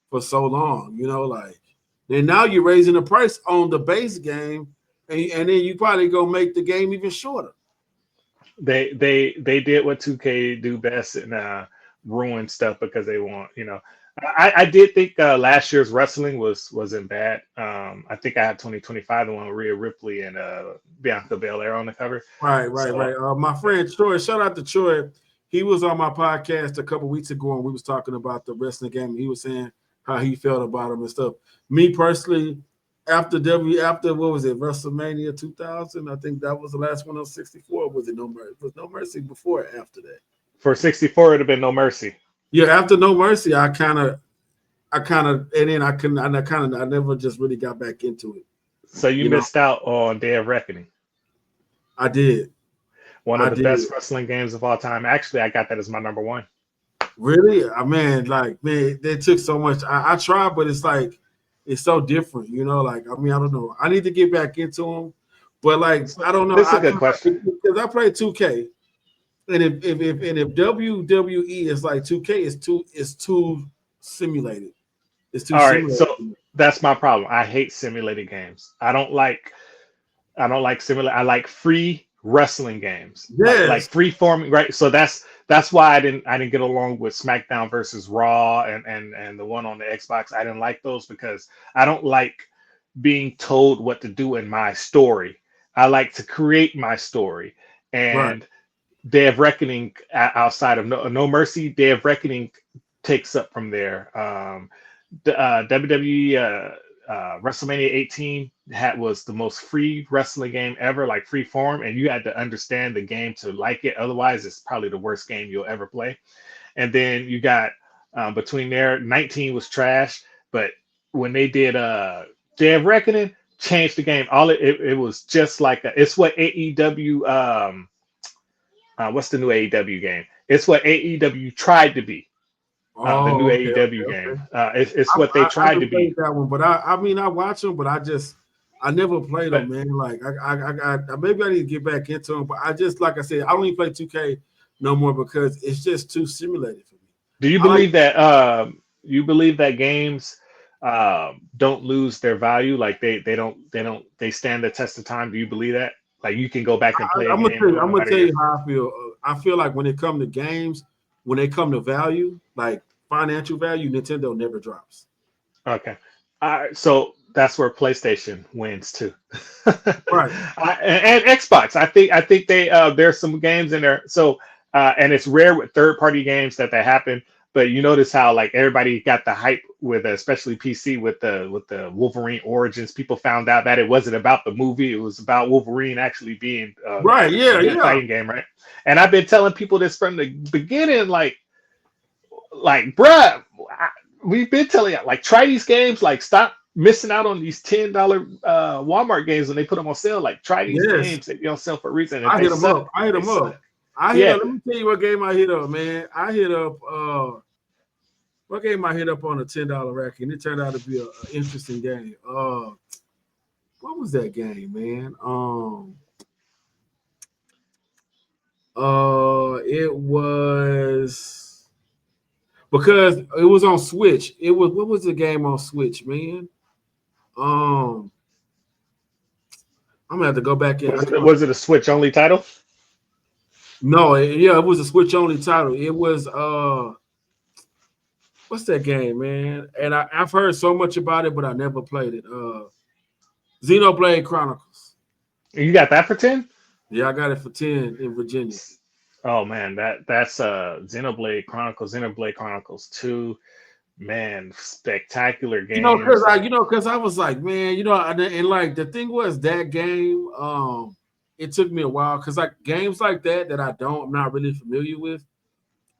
for so long, like then now you're raising the price on the base game and then you probably go make the game even shorter. They did what 2K do best and ruin stuff because they want, I did think last year's wrestling wasn't bad. I think I had 2025, the one with Rhea Ripley and Bianca Belair on the cover. Right. My friend Troy, shout out to Troy. He was on my podcast a couple weeks ago and we was talking about the wrestling game. And he was saying how he felt about them and stuff. Me personally, after what was it, WrestleMania 2000? I think that was the last one on 64. Was it No Mercy? Was No Mercy before or after that? For 64, it'd have been No Mercy. Yeah, after No Mercy, I never just really got back into it. So you missed out on Day of Reckoning. I did. One of the best wrestling games of all time. Actually, I got that as my number one. Really? They took so much. I tried, but it's like it's so different, I don't know. I need to get back into them, but I don't know. This is a good question because I play 2K, and if WWE is like 2K, it's too simulated. It's too. All right, so that's my problem. I hate simulated games. I don't like simulated. I like free wrestling games. Yes. Like free forming, right? So that's why I didn't get along with SmackDown versus Raw and the one on the Xbox. I didn't like those because I don't like being told what to do in my story. I like to create my story. And Day of Reckoning outside of No Mercy, Day of Reckoning takes up from there. The WWE WrestleMania 18 was the most free wrestling game ever, like free form, and you had to understand the game to like it. Otherwise, it's probably the worst game you'll ever play. And then you got between there, 19 was trash, but when they did Day of Reckoning, changed the game. It was just like that. It's what AEW. What's the new AEW game? It's what AEW tried to be. The new AEW game. It's what they tried to be. That one, but I watch them, but I never played them, man. Like I maybe I need to get back into them, but I just like I said, I don't even play 2K no more because it's just too simulated for me. Do you believe that games don't lose their value? Like they stand the test of time. Do you believe that? Like you can go back and play. I'm gonna tell you how I feel. I feel like when it comes to games, when they come to value, like financial value, Nintendo never drops. Okay. So that's where PlayStation wins too. Right. And Xbox. I think they there's some games in there. So and it's rare with third-party games that happen. But you notice how like everybody got the hype with especially PC with the Wolverine Origins. People found out that it wasn't about the movie; it was about Wolverine actually being right. Yeah, fighting game, right? And I've been telling people this from the beginning, like, bruh, we've been telling you, like, try these games, like, stop missing out on these $10 Walmart games when they put them on sale. Like, try these games that you don't sell for a reason. I hit them up. Let me tell you what game I hit up, man. I hit up what game I hit up on a $10 rack, and it turned out to be an interesting game. What was that game, man? It was because it was on Switch. What was the game on Switch, man? I'm gonna have to go back in. Was it a Switch only title? No, it was a Switch only title. It was what's that game, man? And I've heard so much about it, but I never played it. Xenoblade Chronicles. You got that for 10? Yeah, I got it for 10 in Virginia. Oh man, that's Xenoblade Chronicles 2. Man, spectacular game. Because I was like, man, and like the thing was that game, it took me a while because like games like that I'm not really familiar with,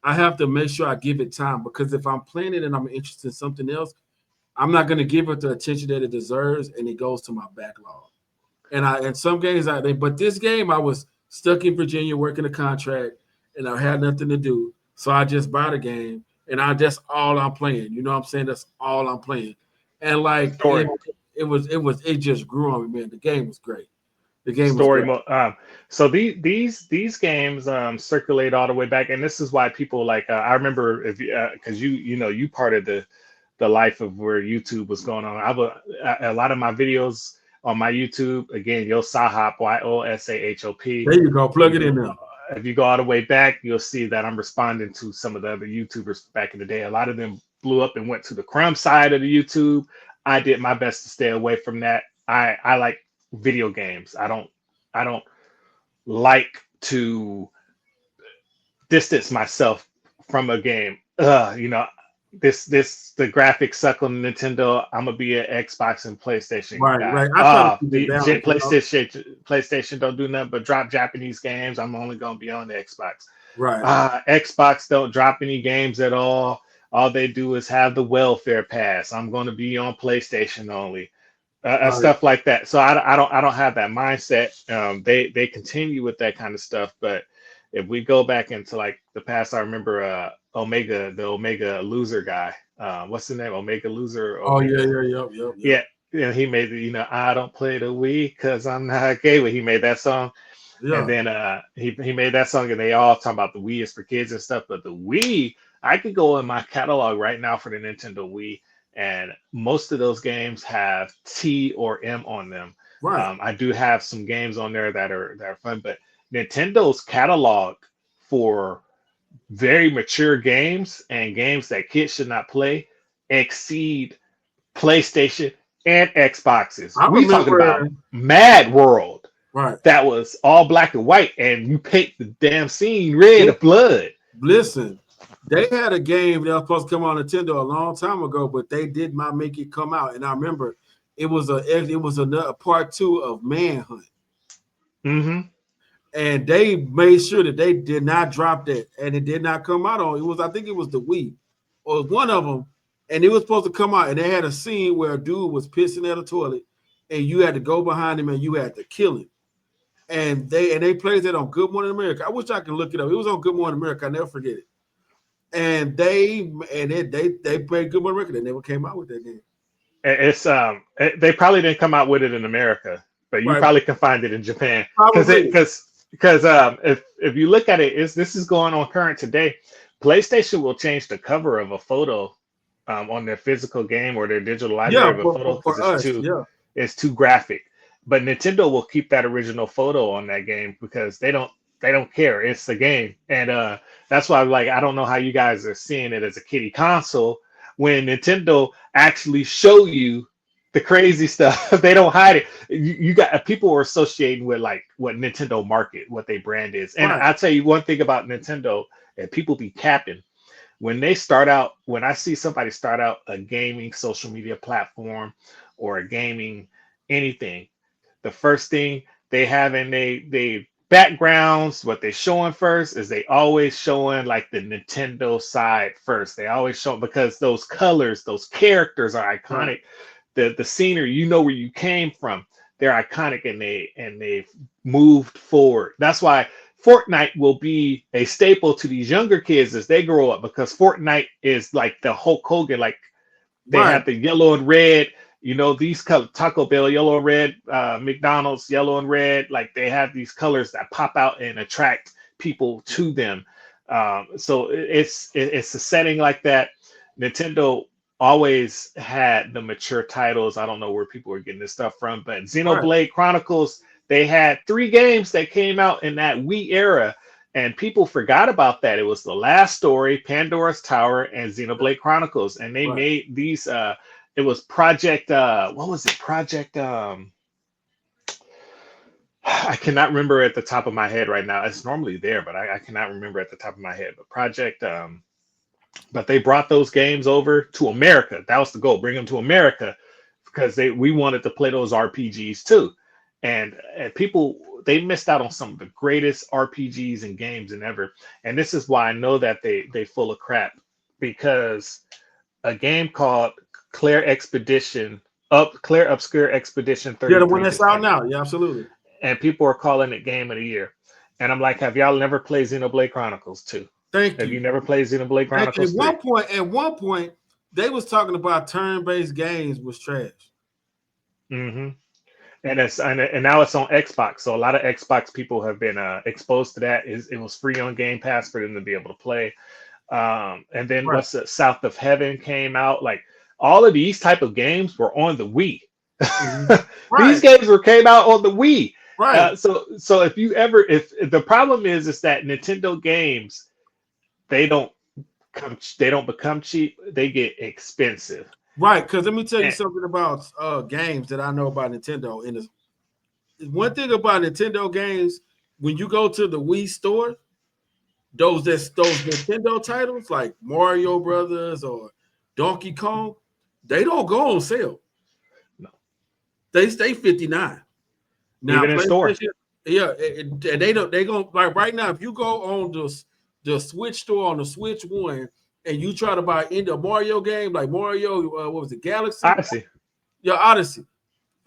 I have to make sure I give it time because if I'm playing it and I'm interested in something else, I'm not going to give it the attention that it deserves and it goes to my backlog. And some games I think, but this game I was stuck in Virginia working a contract, and I had nothing to do, so I just bought a game, and I just all I'm playing. You know what I'm saying? That's all I'm playing, and like Story it just grew on me, man. The game was great. The game was story great. mode. So these games circulate all the way back, and this is why people like. I remember if because you know you part of the life of where YouTube was going on. A lot of my videos on my YouTube again, YaSahop, YoSahop. There you go. Plug it in there. If you go all the way back, you'll see that I'm responding to some of the other YouTubers back in the day. A lot of them blew up and went to the crumb side of the YouTube. I did my best to stay away from that. I like video games. I don't like to distance myself from a game. The graphics suck on Nintendo. I'm gonna be an Xbox and PlayStation Right, guy. right. I try to keep it balanced. PlayStation don't do nothing but drop Japanese games. I'm only gonna be on the Xbox. Right. Xbox don't drop any games at all. All they do is have the welfare pass. I'm gonna be on PlayStation only. Right. Stuff like that. So I don't have that mindset. They continue with that kind of stuff, but if we go back into like the past, I remember the Omega Loser guy. What's the name? Omega Loser. Oh yeah, Omega. yeah, yep, yep, yep. Yeah, he made I don't play the Wii because I'm not gay. But he made that song, and Yeah. then he made that song, and they all talking about the Wii is for kids and stuff. But the Wii, I could go in my catalog right now for the Nintendo Wii, and most of those games have T or M on them. Right. I do have some games on there that are fun, but Nintendo's catalog for very mature games and games that kids should not play exceed PlayStation and Xboxes. I We talking about remember. Mad World Right. that was all black and white, and you paint the damn scene red of blood. Listen, they had a game that was supposed to come on Nintendo a long time ago, but they did not make it come out. And I remember it was another part two of Manhunt, Hmm. and they made sure that they did not drop that, and it did not come out on. It was I think it was the Wii or one of them, and it was supposed to come out, and they had a scene where a dude was pissing at a toilet, and you had to go behind him and you had to kill him. And they played that on Good Morning America. I wish I could look it up. It was on Good Morning America. I never forget it. And they played Good Morning America. They never came out with that game. They probably didn't come out with it in America, but you Right. probably can find it in Japan because Probably. if you look at it, this is going on current today. PlayStation will change the cover of a photo on their physical game or their digital library Yeah, of a for, photo for, because for us. Yeah. it's too graphic. But Nintendo will keep that original photo on that game because they don't care. It's the game, and that's why like I don't know how you guys are seeing it as a kiddie console when Nintendo actually show you the crazy stuff. They don't hide it. You got people are associating with like what Nintendo market, what they brand is. And Right. I'll tell you one thing about Nintendo, and people be capping when they start out. When I see somebody start out a gaming social media platform or a gaming anything, the first thing they have in they backgrounds, what they're showing first is they always showing like the Nintendo side first. They always show because those colors, those characters are Right. iconic. The scenery, you know where you came from. They're iconic and they've moved forward. That's why Fortnite will be a staple to these younger kids as they grow up because Fortnite is like the Hulk Hogan, like they Right. have the yellow and red. These color Taco Bell yellow and red, McDonald's yellow and red. Like they have these colors that pop out and attract people to them. So it's a setting like that. Nintendo always had the mature titles. I don't know where people are getting this stuff from, but Right. Xenoblade Chronicles, they had three games that came out in that Wii era, and people forgot about that. It was The Last Story, Pandora's Tower, and Xenoblade Chronicles, and they Right. made these. It was Project. What was it? Project. I cannot remember at the top of my head right now. It's normally there, but I cannot remember at the top of my head. But Project. But they brought those games over to America. That was the goal, bring them to America because we wanted to play those RPGs too. And people they missed out on some of the greatest RPGs and games and ever. And this is why I know that they full of crap because a game called Claire Expedition Clear Obscure Expedition Yeah, the one 33 that's just out came out, now. Yeah, absolutely. and people are calling it Game of the Year. And I'm like, have y'all never played Xenoblade Chronicles 2? Thank Have you you. never played Xenoblade At Chronicles 3? one point, they was talking about turn-based games was trash. Hmm. And now it's on Xbox. So a lot of Xbox people have been exposed to that. It was free on Game Pass for them to be able to play. And then Right. what's the South of Heaven came out. Like all of these type of games were on the Wii. Mhm. These Right. games were came out on the Wii. Right. So if the problem is that Nintendo games, they don't they don't become cheap, they get expensive. Right. Because let me tell you And something about games that I know about Nintendo. And one thing about Nintendo games, when you go to the Wii store, those Nintendo titles like Mario Brothers or Donkey Kong, they don't go on sale. no, They stay 59. Now even in store. PlayStation, yeah, and they don't. They go like right now. If you go on the Switch store on the Switch One and you try to buy into a Mario game like Mario, what was it, Galaxy? Odyssey. Yeah, Odyssey,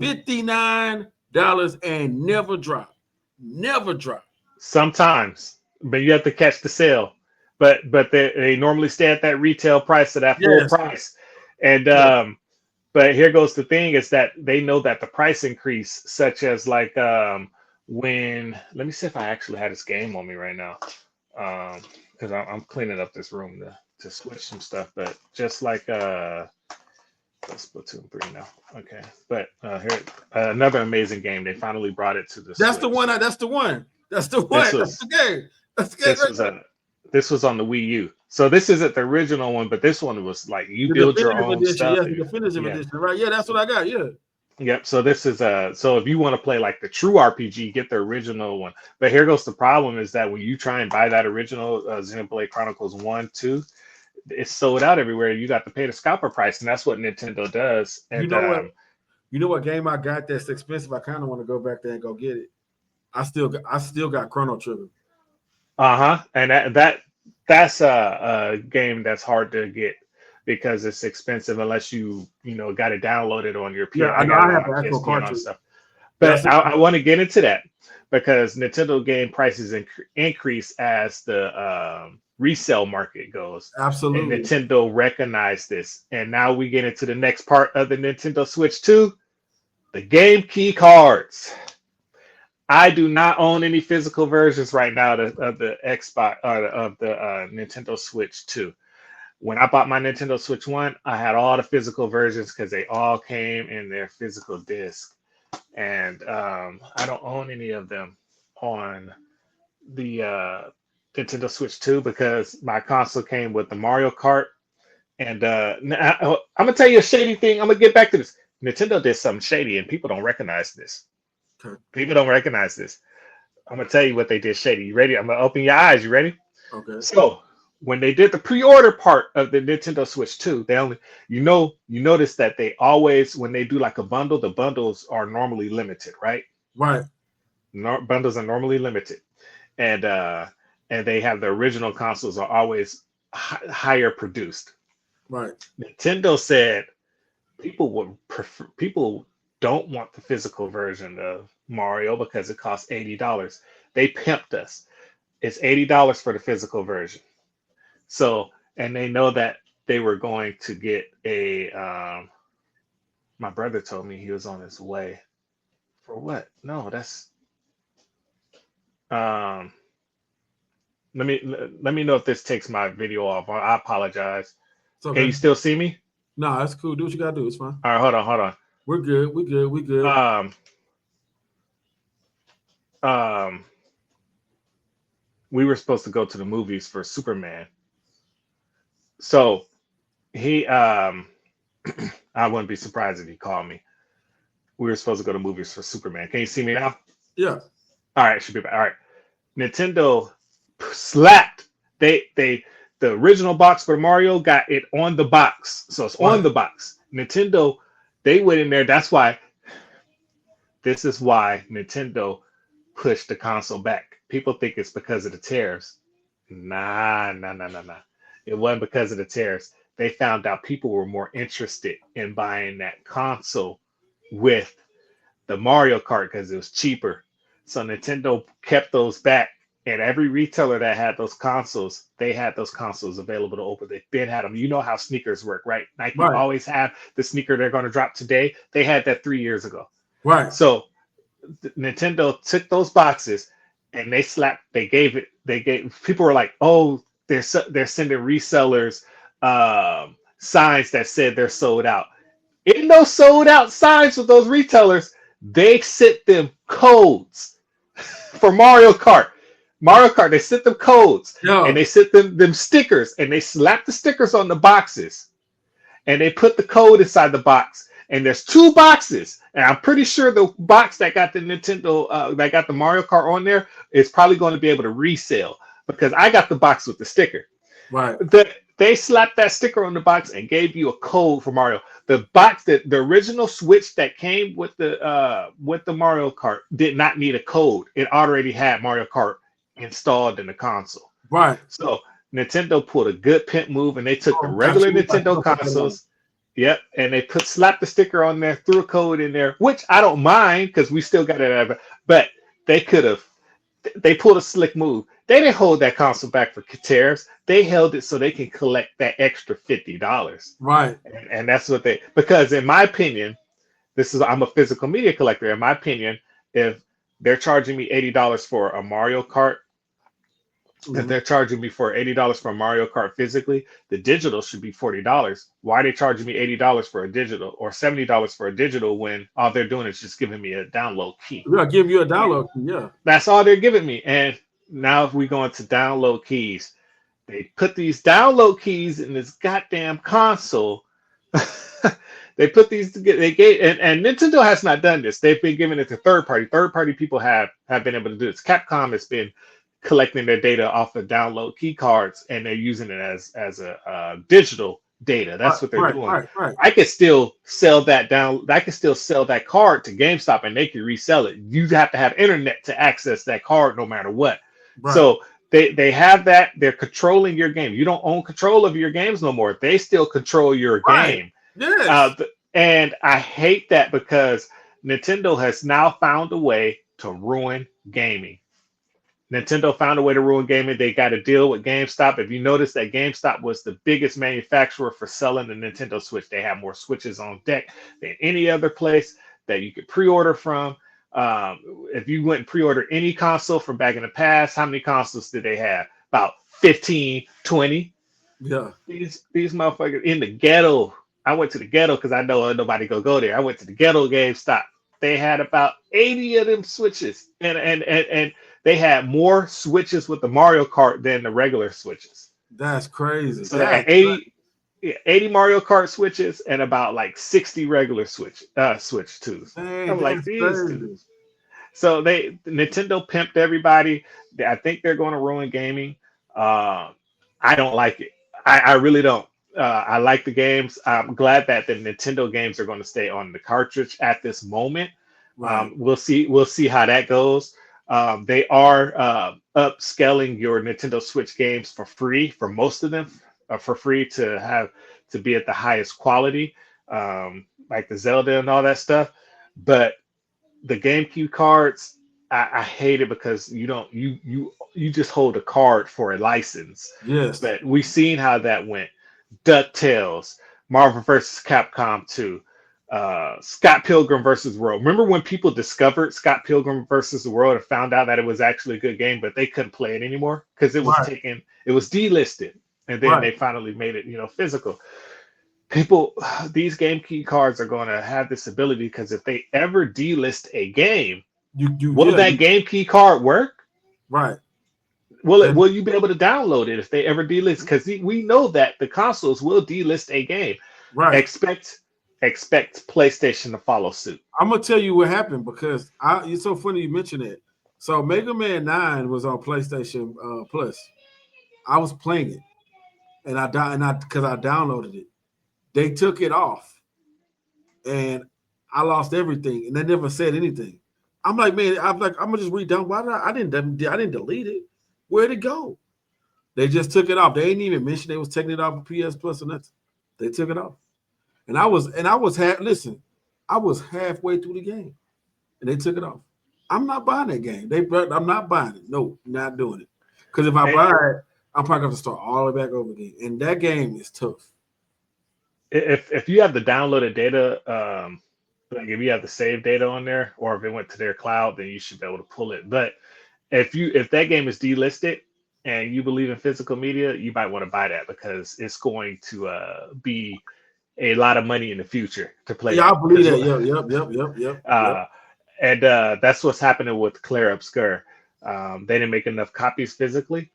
$59 and never drop, never drop. Sometimes, but you have to catch the sale. But they normally stay at that retail price at that full Yes, price. And yes. but here goes the thing is that they know that the price increase, such as like when let me see if I actually had this game on me right now. Because I'm cleaning up this room to switch some stuff, but just like Splatoon 3 now. Okay. But here another amazing game. They finally brought it to the That's the Switch. one. That's the one. That's the This one. That's the was game. That's the game this right was there. a this was on the Wii U. So this isn't the original one, but this one was like you The build your definitive own edition. stuff. Yes, the definitive Yeah. edition. Right. Yeah, that's what I got. Yeah. Yep. So this is so if you want to play like the true RPG, get the original one. But here goes the problem is that when you try and buy that original Xenoblade Chronicles 1, 2, it's sold out everywhere. You got to pay the scalper price, and that's what Nintendo does. You And know what? You know what game I got that's expensive? I kind of want to go back there and go get it. I still got Chrono Trigger. uh-huh. And that's a game that's hard to get because it's expensive unless you got it downloaded on your Yeah, PS. I I know. got it I on have my the actual PSP and all that cartridge. stuff. That's But I want to get into that because Nintendo game prices increase as the resale market goes, and absolutely. Nintendo recognized this. And now we get into the next part of the Nintendo Switch 2, the game key cards. I do not own any physical versions right now of the Xbox or of the Nintendo Switch 2. When I bought my Nintendo Switch 1, I had all the physical versions because they all came in their physical disc. And I don't own any of them on the Nintendo Switch 2 because my console came with the Mario Kart. And I'm gonna tell you a shady thing. I'm gonna get back to this. Nintendo did something shady, and people don't recognize this. Okay. People don't recognize this. I'm gonna tell you what they did shady. You ready? I'm gonna open your eyes. You ready? Okay. So when they did the pre-order part of the Nintendo Switch 2, they only you notice that they always when they do like a bundle, the bundles are normally limited, right? Right. Bundles are normally limited, and they have the original consoles are always higher produced. Right. Nintendo said people don't want the physical version of Mario because it costs $80. They pimped us. It's $80 for the physical version. So, and they know that they were going to get a. My brother told me he was on his way. For what? No, that's. Um, let me know if this takes my video off. I apologize. It's Can okay. you still see me? No, that's cool. Do what you gotta do. It's fine. All right, hold We're good. We good. We good. on. Um, we were supposed to go to the movies for Superman. So he, I wouldn't be surprised if he called me. We were supposed to go to movies for Superman. Can you see me now? Yeah. All right, should be back. All right. Nintendo slapped. They the original box for Mario got it on the box, so it's on Right. the box. Nintendo, they went in there. That's why. This is why Nintendo pushed the console back. People think it's because of the tariffs. Nah, nah, nah, nah, nah. It wasn't because of the tariffs. they found out people were more interested in buying that console with the Mario Kart because it was cheaper. So Nintendo kept those back, and every retailer that had those consoles, they had those consoles available to open. They've been had them. You know how sneakers work, right? Nike Right. always have the sneaker they're going to drop today. They had that 3 years ago. Right. So Nintendo took those boxes and they gave people were like, oh, they're sending resellers signs that said they're sold out. In those sold out signs with those retailers, they sent them codes for Mario Kart. Mario Kart, they sent them codes and Yeah. they sent them stickers and they slapped the stickers on the boxes and they put the code inside the box. And there's two boxes, and I'm pretty sure the box that got the that got the Mario Kart on there is probably going to be able to resell because I got the box with the sticker. Right. They slapped that sticker on the box and gave you a code for Mario. The box that the original Switch that came with the Mario Kart did not need a code. It already had Mario Kart installed in the console. Right. So Nintendo pulled a good pimp move and they took the Oh, got regular you. Nintendo consoles. Yep, and they slapped the sticker on there, threw a code in there, which I don't mind because we still got it. But they could have, they pulled a slick move. They didn't hold that console back for tariffs. They held it so they can collect that extra $50, Right. and that's what they. Because in my opinion, I'm a physical media collector. In my opinion, if they're charging me $80 for a Mario Kart, if Mhm. they're charging me for $80 for Mario Kart physically, the digital should be $40. Why are they charging me $80 for a digital or $70 for a digital when all they're doing is just giving me a download key? Yeah, give you a download. Yeah. That's all they're giving me. And now if we go into download keys, they put these download keys in this goddamn console. They put these together. They gave and Nintendo has not done this. They've been giving it to third party. Third party people have been able to do this. Capcom has been collecting their data off of download key cards and they're using it as a digital data. Right. That's what they're Right. doing. Right. Right. I could still sell that down. I could still sell that card to GameStop and they can resell it. You have to have internet to access that card no matter what. Right. So they have that. They're controlling your game. You don't own control of your games no more. They still control your Right. game. Yes. And I hate that because Nintendo has now found a way to ruin gaming. Nintendo found a way to ruin gaming. They got to deal with GameStop. If you notice that GameStop was the biggest manufacturer for selling the Nintendo Switch, they have more Switches on deck than any other place that you could pre-order from. If you went and pre-order any console from back in the past, how many consoles did they have? About 15, 20. Yeah. These motherfuckers in the ghetto. I went to the ghetto because I know nobody go there. I went to the ghetto GameStop. They had about 80 of them Switches, and they had more Switches with the Mario Kart than the regular Switches. That's crazy. So they had 80 Mario Kart Switches and about like 60 regular Switch 2s. Dang, I'm like that's these crazy. dudes. So Nintendo pimped everybody. I think they're going to ruin gaming. I don't like it. I really don't. I like the games. I'm glad that the Nintendo games are going to stay on the cartridge at this moment. Right. We'll see. We'll see how that goes. They are upscaling your Nintendo Switch games for free for most of them, for free to be at the highest quality, like the Zelda and all that stuff. But the GameCube cards, I hate it because you just hold a card for a license. Yes. But we've seen how that went. DuckTales, Marvel vs. Capcom 2, Scott Pilgrim versus the World. Remember when people discovered Scott Pilgrim versus the World and found out that it was actually a good game, but they couldn't play it anymore because it was delisted, and then Right. they finally made it, physical. People, these game key cards are going to have this ability because if they ever delist a game, will Yeah. that game key card work? Right. Will you be able to download it if they ever delist? Because we know that the consoles will delist a game. Right. Expect PlayStation to follow suit. I'm gonna tell you what happened because it's so funny you mentioned it. So Mega Man 9 was on PlayStation Plus. I was playing it, and I because I downloaded it. They took it off, and I lost everything, and they never said anything. I'm like, man, I'm gonna just read down. Why did I didn't delete it. Where'd it go? They just took it off. They didn't even mention they was taking it off of PS Plus or nothing. They took it off, and listen, I was halfway through the game, and they took it off. I'm not buying that game. I'm not buying it. No, not doing it. Because if I And buy it, I'm probably going to start all the way back over again, and that game is tough. if you have the downloaded data, like if you have the save data on there, or if it went to their cloud, then you should be able to pull it. But if that game is delisted and you believe in physical media, you might want to buy that because it's going to be a lot of money in the future to play Yeah, that. I believe Because that. Yep. uh, and that's what's happening with Claire Obscure. They didn't make enough copies physically,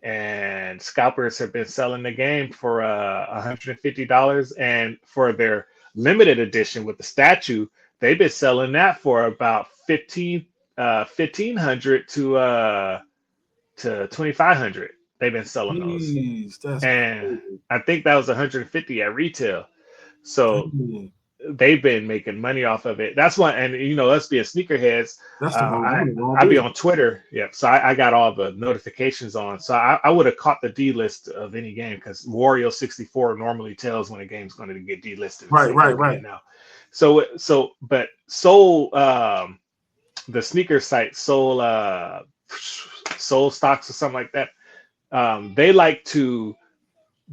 and scalpers have been selling the game for $150. And for their limited edition with the statue, they've been selling that for about 1500 to 2500. They've been selling those, Jeez, that's and crazy. I think that was 150 at retail. So Dang, they've been making money off of it. That's why, and us being sneakerheads, that's the wrong. I'm I in the wrong I be on business. Twitter. Yep. So I got all the notifications on. So I would have caught the D list of any game because Wario 64 normally tells when a game's going to get delisted and Right, say right, go right. get it now. But Soul, the sneaker site Soul Stocks or something like that. They like to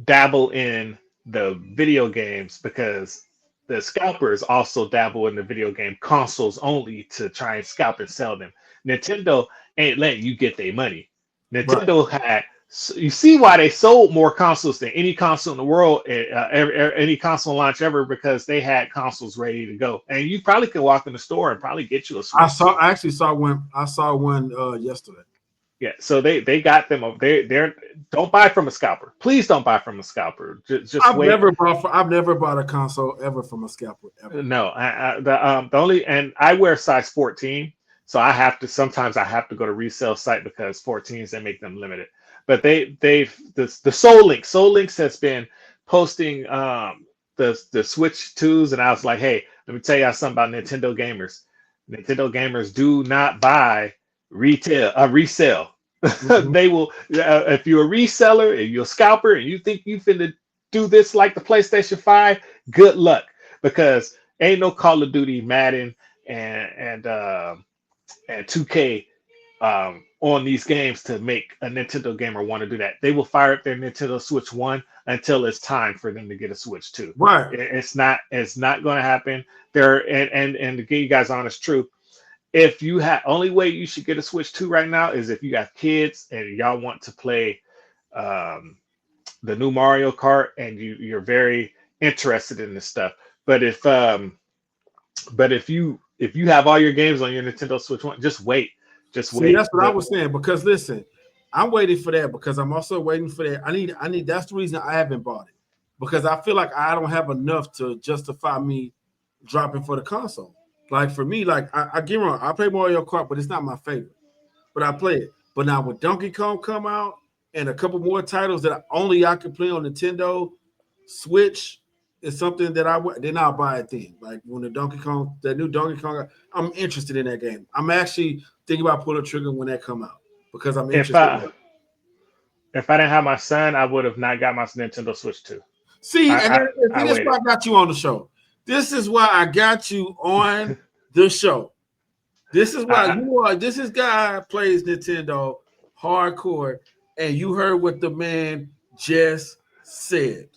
dabble in the video games because the scalpers also dabble in the video game consoles only to try and scalp and sell them. Nintendo ain't letting you get their money. Right. Nintendo had, you see why they sold more consoles than any console in the world, any console launch ever, because they had consoles ready to go. And you probably could walk in the store and probably get you a Switch. I actually saw one. I saw one yesterday. Yeah, so they got them. They're don't buy from a scalper. Please don't buy from a scalper. Just wait. I've never bought a console ever from a scalper ever. No, the only, and I wear size 14, so sometimes I have to go to resale site because 14s they make them limited. But the Soul Links has been posting the Switch 2s, and I was like, hey, let me tell y'all something about Nintendo gamers. Nintendo gamers do not buy resell. Mhm. They will, if you're a reseller and you're a scalper and you think you finna do this like the PlayStation 5, good luck, because ain't no Call of Duty, Madden, and 2K on these games to make a Nintendo gamer want to do that. They will fire up their Nintendo Switch 1 until it's time for them to get a Switch 2. Right. It's not going to happen. And to give you guys honest truth, if you have, only way you should get a Switch 2 right now is if you got kids and y'all want to play um, the new Mario Kart and you're very interested in this stuff. But if you have all your games on your Nintendo Switch 1, just wait. Just See, wait. that's what I was saying. Because listen, I'm waiting for that because I'm also waiting for that. I need. That's the reason I haven't bought it because I feel like I don't have enough to justify me dropping for the console. Like for me, like I get wrong. I play Mario Kart, but it's not my favorite. But I play it. But now when Donkey Kong come out and a couple more titles that only I can play on Nintendo Switch is something that then I'll buy it then. Like when that new Donkey Kong, I'm interested in that game. I'm actually thinking about pulling the trigger when that come out because I'm If interested in I it. if I didn't have my son, I would have not got my Nintendo Switch 2. See, I see, I this is waited. why I got you on the show. This is why I got you on the show. This is why I, you are. This is guy plays Nintendo hardcore, and you heard what the man just said.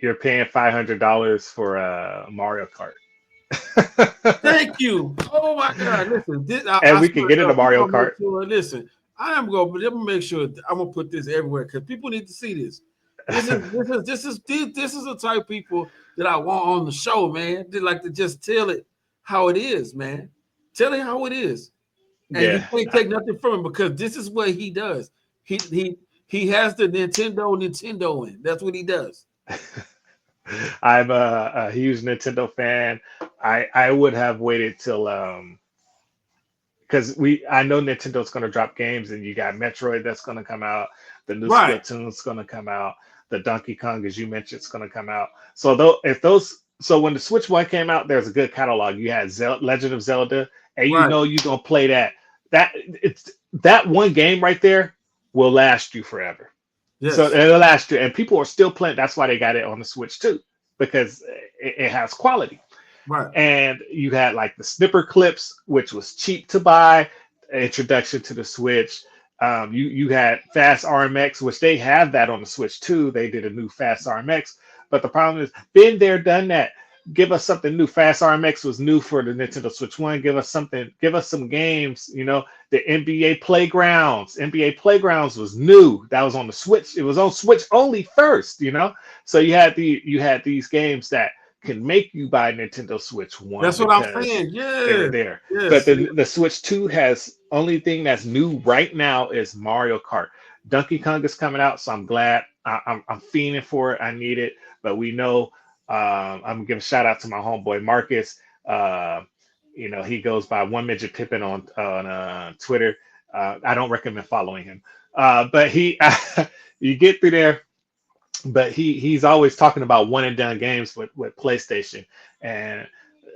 you're paying $500 for Mario Kart, Thank you. Oh my God! Listen, and I we can swear to get into God, I'm Mario gonna make Kart. sure. Listen, I'm gonna make sure I'm gonna put this everywhere because people need to see this. This is the type of people that I want on the show, man. They like to just tell it how it is, man. Tell it how it is, and you Yeah, can't take nothing from him because this is what he does. He has the Nintendo in. That's what he does. I'm a huge Nintendo fan. I would have waited till because I know Nintendo's going to drop games, and you got Metroid that's going to come out, the new Right, Splatoon's going to come out, the Donkey Kong, as you mentioned, is going to come out. So though if those so when the Switch One came out, there's a good catalog. You had Legend of Zelda, and right. you're gonna play that. It's that one game right there will last you forever. So Yes. last year, and people are still playing. That's why they got it on the Switch too, because it has quality. Right. And you had like the snipper clips, which was cheap to buy. Introduction to the Switch. You had Fast RMX, which they have that on the Switch too. They did a new Fast RMX, but the problem is, been there, done that. Give us something new. Fast RMX was new for the Nintendo Switch One. Give us something. Give us some games. You know, the NBA Playgrounds. NBA Playgrounds was new. That was on the Switch. It was on Switch only first. You know, so you had these games that can make you buy Nintendo Switch One That's what I'm because saying. they were Yes. there. But Yes. the Switch 2 has only thing that's new right now is Mario Kart. Donkey Kong is coming out, so I'm glad. I'm fiending for it. I need it. But we know I'm gonna give a shout out to my homeboy Marcus. Uh, you know, he goes by One Midget Pippin on Twitter. I don't recommend following him. But he you get through there, but he's always talking about one and done games with PlayStation and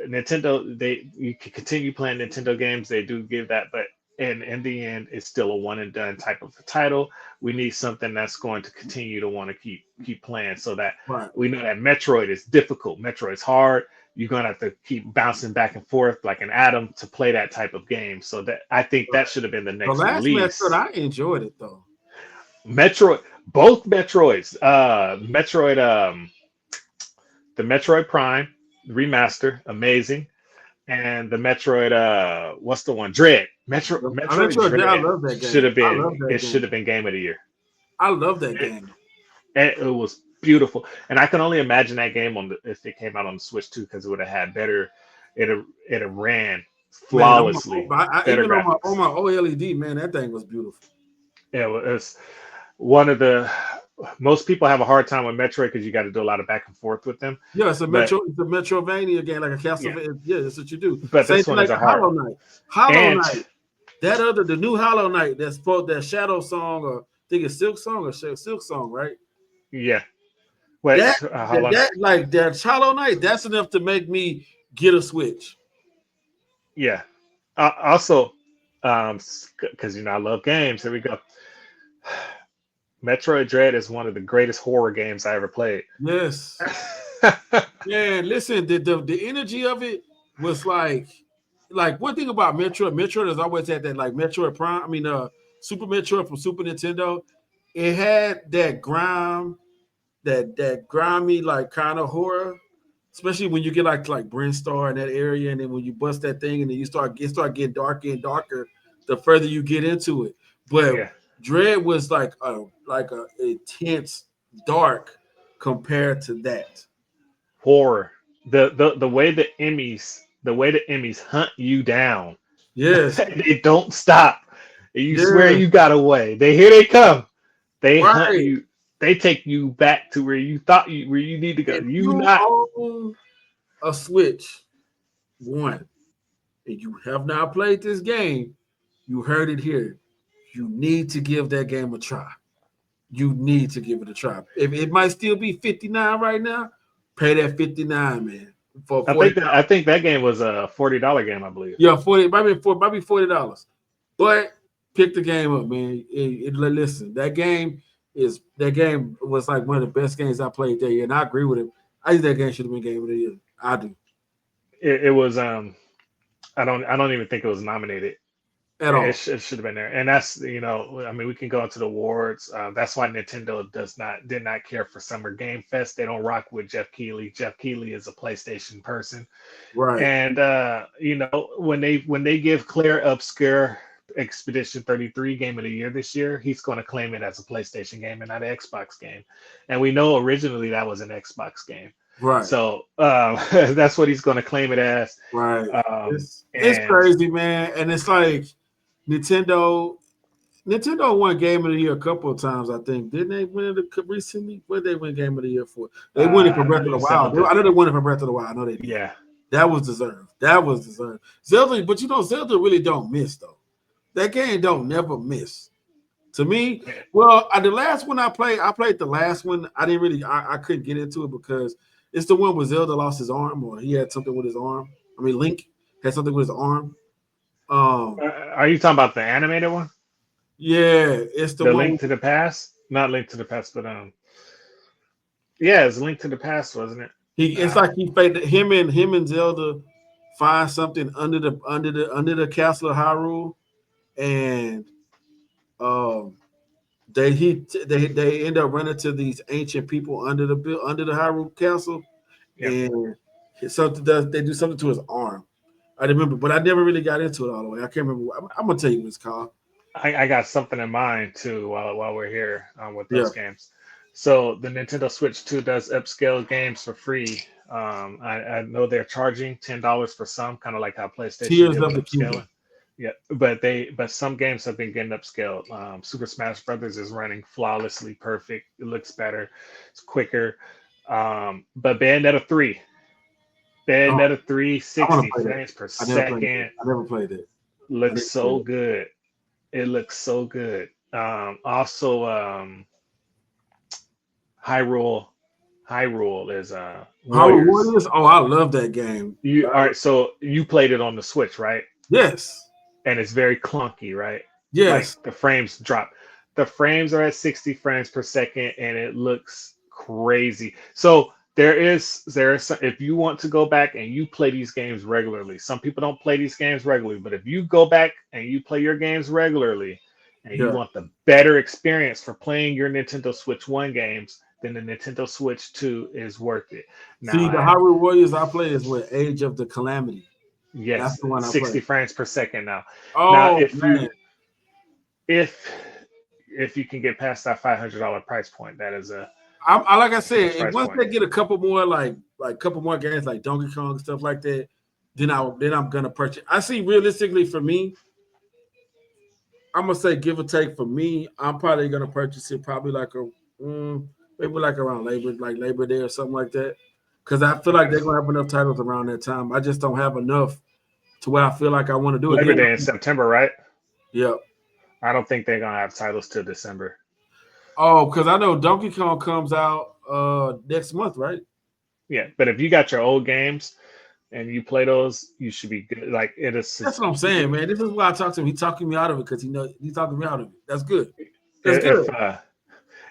Nintendo. They you can continue playing Nintendo games. They do give that, but in the end, it's still a one and done type of a title. We need something that's going to continue to want to keep playing, so that Right. we know that Metroid is difficult. Metroid's hard. You're gonna have to keep bouncing back and forth like an atom to play that type of game. So that I think that Right. should have been the The next last Metroid, release. I enjoyed it though. Metroid, both Metroids, the Metroid Prime remaster, amazing, and the Metroid, what's the one? Dread. I Metroid Metroid, I Dread love that game. I love that should game. have been game of the year. I love that It, game. it was beautiful, and I can only imagine that game on the if it came out on the Switch too, because it would have had better. It have ran Man, flawlessly, better even on graphics. my OLED, man, that thing was beautiful. It was one of the most people have a hard time with Metroid because you got to do a lot of back and forth with them, Yeah, but it's a Metrovania game, like a yeah, Castlevania. Yeah, that's what you do. but Same this thing one like isn't a hard. Hollow Knight. Hollow And Knight. The new Hollow Knight that's for that Shadow Song, or I think it's Silk Song or Silk Song, right? yeah, wait, That how long? that Hollow Knight, that's enough to make me get a Switch. Yeah. Also, because you know I love games. Here we go. Metroid Dread is one of the greatest horror games I ever played. Yes. Man, listen, the energy of it was like one thing about Metroid. Metroid has always had that like Metroid Prime. I mean, Super Metroid from Super Nintendo. It had that that grimy like kind of horror, especially when you get like Brinstar in that area, and then when you bust that thing, and then you start getting darker and darker the further you get into it. But Yeah, Dread was like a intense dark compared to that. horror. The way the Emmys hunt you down. Yes, They don't stop. You swear yes, you got away. Here they come. They hunt right. you. They take you back to where you need to go. If You you not own a Switch One and you have not played this game, you heard it here. You need to give that game a try. You need to give it a try. If it might still be 59 right now, pay that 59, man. For $40. I think that game was a $40 game, I believe. Yeah, 40, might be $40. But pick the game up, man. Listen, that game was like one of the best games I played that year, and I agree with him. I think that game should have been game of the year. I do. It was I don't even think it was nominated. At all. It should have been there, and that's I mean we can go into the awards. That's why Nintendo did not care for Summer Game Fest. They don't rock with Jeff Keighley. Jeff Keighley is a PlayStation person, Right. and when they give Claire Obscure Expedition 33 Game of the Year this year, he's going to claim it as a PlayStation game and not an Xbox game, and we know originally that was an Xbox game. Right. So that's what he's going to claim it as. Right. Um, It's and crazy, man. And it's like Nintendo Nintendo won Game of the Year a couple of times, I think. Didn't they win it recently? What did they win Game of the Year for? They won it for I Breath of the believe Wild. Zelda. I know they won it for Breath of the Wild. I know they did. Yeah, That was deserved. That was deserved. Zelda, but Zelda really don't miss though. That game don't never miss. To me, well, the last one I played the last one. I didn't really, I couldn't get into it because it's the one where Zelda lost his arm or he had something with his arm. I mean, Link had something with his arm. Um, Are you talking about the animated one? yeah, it's the The one. Link to the Past? Not Link to the Past, but yeah, it's Link to the Past, wasn't it? It's like he faked him and Zelda find something under the castle of Hyrule, and um they end up running to these ancient people under the Hyrule Castle, Yep. and they do something to his arm. I remember, but I never really got into it all the way. I can't remember. I'm gonna tell you what it's called. I got something in mind too while we're here with Yeah, those games. So the Nintendo Switch 2 does upscale games for free. I know they're charging $10 for some, kind of like how PlayStation Tears did of with the Kingdom. upscaling. Yeah, but some games have been getting upscaled. Super Smash Brothers is running flawlessly perfect. It looks better, it's quicker. But Oh, Bayonetta 3, I want to 60 play that. frames per I never played it. second, I never played it. I looks need to play so it. good. It looks so good. Also, Hyrule, Hyrule is Hyrule Warriors. Warriors. Oh, I love that game. You all right? So you played it on the Switch, right? Yes, And it's very clunky, right? Like yes. the frames drop. The frames are at 60 frames per second, and it looks crazy. So there is some, if you want to go back and you play these games regularly. Some people don't play these games regularly, but if you go back and you play your games regularly, and you Yeah. want the better experience for playing your Nintendo Switch 1 games, then the Nintendo Switch 2 is worth it. Now, See, the Hyrule Warriors I play is with Age of the Calamity. That's yes, the one I play. 60 frames per second now. Now, Oh man, if if you can get past that $500 price point, that is a I like I said, huge if price once point. they get a couple more like couple more games like Donkey Kong stuff like that, then I'm gonna purchase. I see realistically for me, I'm gonna say give or take for me, I'm probably gonna purchase it probably like maybe like around Labor Day or something like that. Because I feel like Okay. they're gonna have enough titles around that time. I just don't have enough to where I feel like I want to do it. Labor Then, Day in September, right? yeah. I don't think they're gonna have titles till December. Oh, because I know Donkey Kong comes out next month, right? Yeah, but if you got your old games and you play those, you should be good. Like it That's is. what I'm saying, man. This is why I talk to him. He's talking me out of it because he's talking me out of it. That's good. That's If good.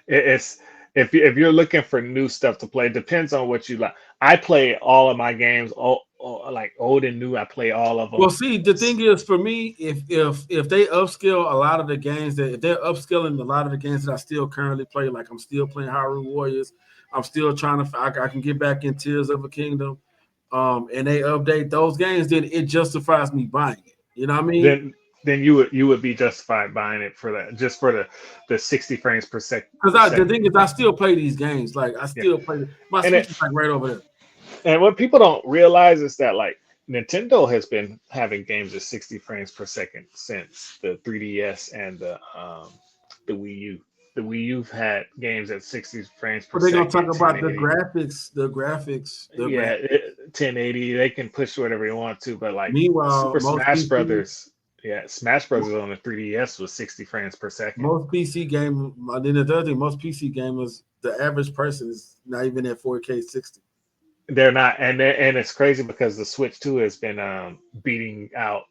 it's if you're looking for new stuff to play, it depends on what you like. I play all of my games, like old and new. I play all of Well, them. see, the thing is for me, if they upscale a lot of the games that if they're upscaling a lot of the games that I still currently play, like I'm still playing Hyrule Warriors, I'm still trying to I can get back in Tears of a Kingdom, and they update those games, then it justifies me buying it. You know what I mean? Then you would be justified buying it for that, just for the 60 frames per Because the second. thing is, I still play these games. Like I Yeah, still play. My and Switch it is like right over there. and what people don't realize is that like Nintendo has been having games at 60 frames per second since the 3DS and the Wii U. The Wii U've had games at 60 frames per But they're gonna talk second, about the 1080. graphics, the graphics, the Yeah, graphics. 1080. They can push whatever you want to, but like Meanwhile, Super Smash Brothers, yeah, Smash Brothers on the 3DS was 60 frames per second. most PC game. Then the other thing, most PC gamers, the average person is not even at 4K 60. They're not, and it's crazy because the Switch 2 has been beating out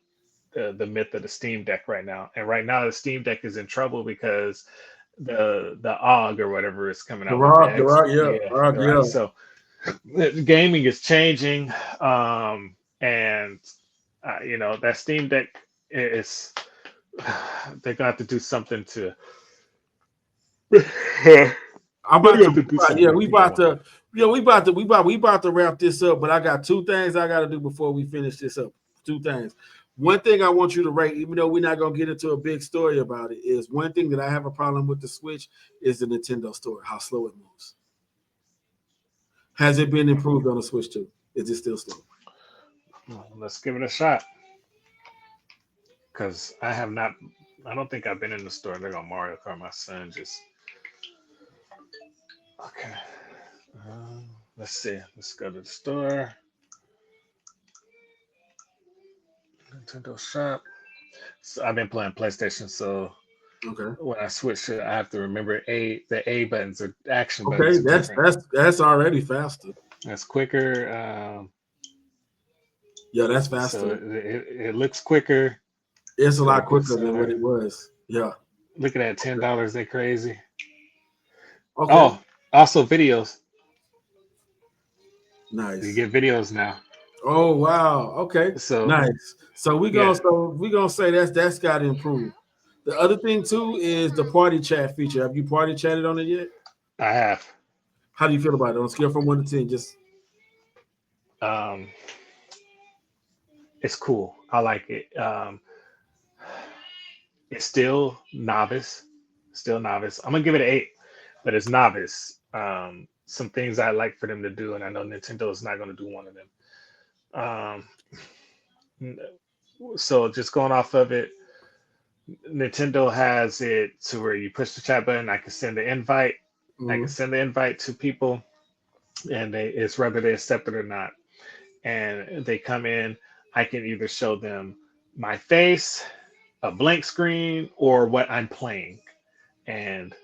the myth of the Steam Deck right now. And right now the Steam Deck is in trouble because the OG or whatever is coming out with the The X. rock, yeah, Yeah, rock, right. yeah. So the gaming is changing, and that Steam Deck is they're gonna have to do something to. They're I'm gonna about have to, to do something yeah, to we keep them about up. to, yeah, we about to wrap this up. But I got two things I got to do before we finish this up. Two things. One thing I want you to rate, even though we're not gonna get into a big story about it, is one thing that I have a problem with the Switch is the Nintendo Store, how slow it moves. Has it been improved on the Switch too? Is it still slow? Let's give it a shot because I have not. I don't think I've been in the store. They're on Mario Kart. My son just okay. Let's see. Let's go to the store. Nintendo Shop. So I've been playing PlayStation, so Okay. when I switch it, I have to remember the A buttons or action Okay, buttons are different. that's already faster. That's quicker. Yeah, that's So faster. it looks quicker. It's a Go to lot Good quicker than what Center. it was. Yeah. Look at that $10. They crazy. Okay. Oh, also videos. You Nice. get videos now. Oh wow. Okay. So Nice. yeah, So we gonna say that's got to improve. The other thing too is the party chat feature. Have you party chatted on it yet? I have. How do you feel about it on a scale from 1 to 10? Just Um, it's cool. I like it. It's still novice. I'm gonna give it an 8, but it's novice. Some things I like for them to do, and I know Nintendo is not gonna do one of them. Um, so just going off of it, Nintendo has it to where you push the chat button. I can send the invite. I can mm, send the invite to people, and it's whether they accept it or not. And they come in. I can either show them my face, a blank screen, or what I'm playing, and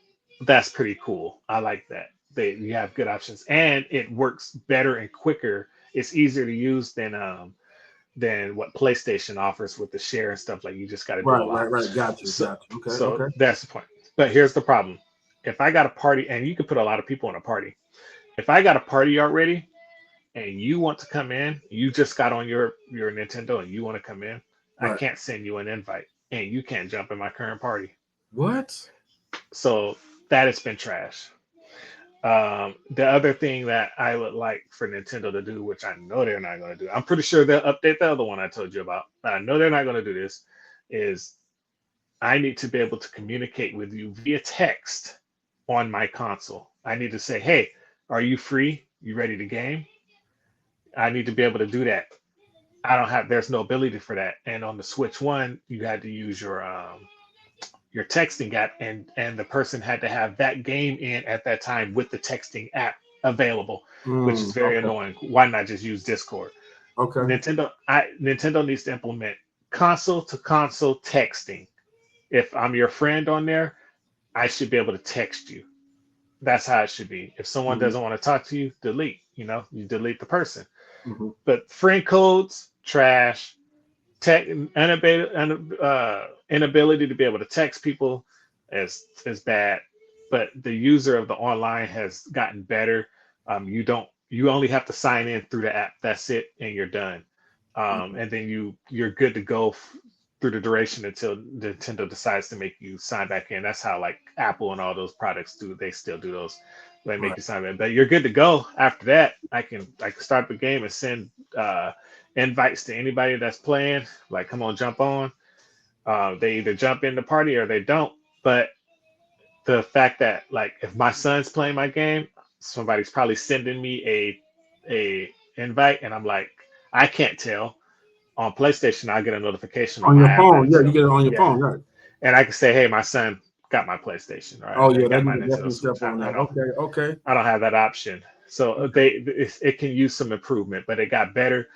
that's pretty cool. I like that. You have good options, and it works better and quicker. It's easier to use than what PlayStation offers with the share and stuff. Like you just got to do a lot. right. So Got you. Okay, so okay. that's the point. But here's the problem: if I got a party, and you can put a lot of people in a party. If I got a party already, and you want to come in, you just got on your Nintendo and you want to come in, I Right. can't send you an invite, and you can't jump in my current party. What? So that has been trash. The other thing that I would like for Nintendo to do, which I know they're not going to do, I'm pretty sure they'll update the other one I told you about, but I know they're not going to do this, is I need to be able to communicate with you via text on my console. I need to say, hey, are you free? You ready to game? I need to be able to do that. I don't have, there's no ability for that. And on the Switch One, you had to use your texting app, and the person had to have that game in at that time with the texting app available, which is very Okay. annoying. Why not just use Discord? Okay. Nintendo needs to implement console to console texting. If I'm your friend on there, I should be able to text you. That's how it should be. If someone Mm-hmm. doesn't want to talk to you, delete. You delete the person. Mm-hmm. But friend codes, trash. Tech inability to be able to text people is bad, but the user of the online has gotten better. You only have to sign in through the app. That's it, and you're done. Okay. And then you're good to go through the duration until Nintendo decides to make you sign back in. That's how like Apple and all those products do. They still do those. They make Right. you sign in, but you're good to go. After that, I can start the game and send invites to anybody that's playing. Like, come on, jump on. They either jump in the party or they don't. But the fact that like if my son's playing my game, somebody's probably sending me a invite, and I'm like, I can't tell. On PlayStation, I get a notification on On my your app phone, yeah, you until get it on your yeah, phone, right? and I can say, hey, my son got my PlayStation, Oh or yeah, they that got you my can Nintendo definitely Switch. step on that. Okay, okay, I don't have that option. So okay, it can use some improvement, but it got better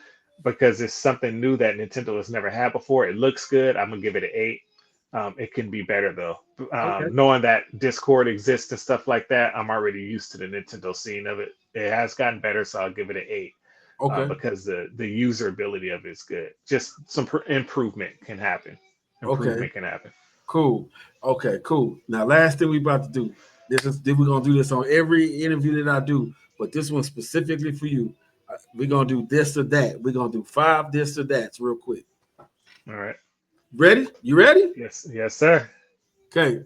because it's something new that Nintendo has never had before. It looks good. I'm gonna give it an 8. It can be better though. okay, Knowing that Discord exists and stuff like that, I'm already used to the Nintendo scene of it. It has gotten better, so I'll give it an 8 okay, because the user ability of it is good. Just some improvement can happen. okay. Improvement can happen. Cool. Okay, cool. Now, last thing we about to do. We're gonna do this on every interview that I do, but this one specifically for you. We're gonna do this or that. We're gonna do 5 this or that's real quick. All right. Ready? You ready? Yes. Yes, sir. Okay.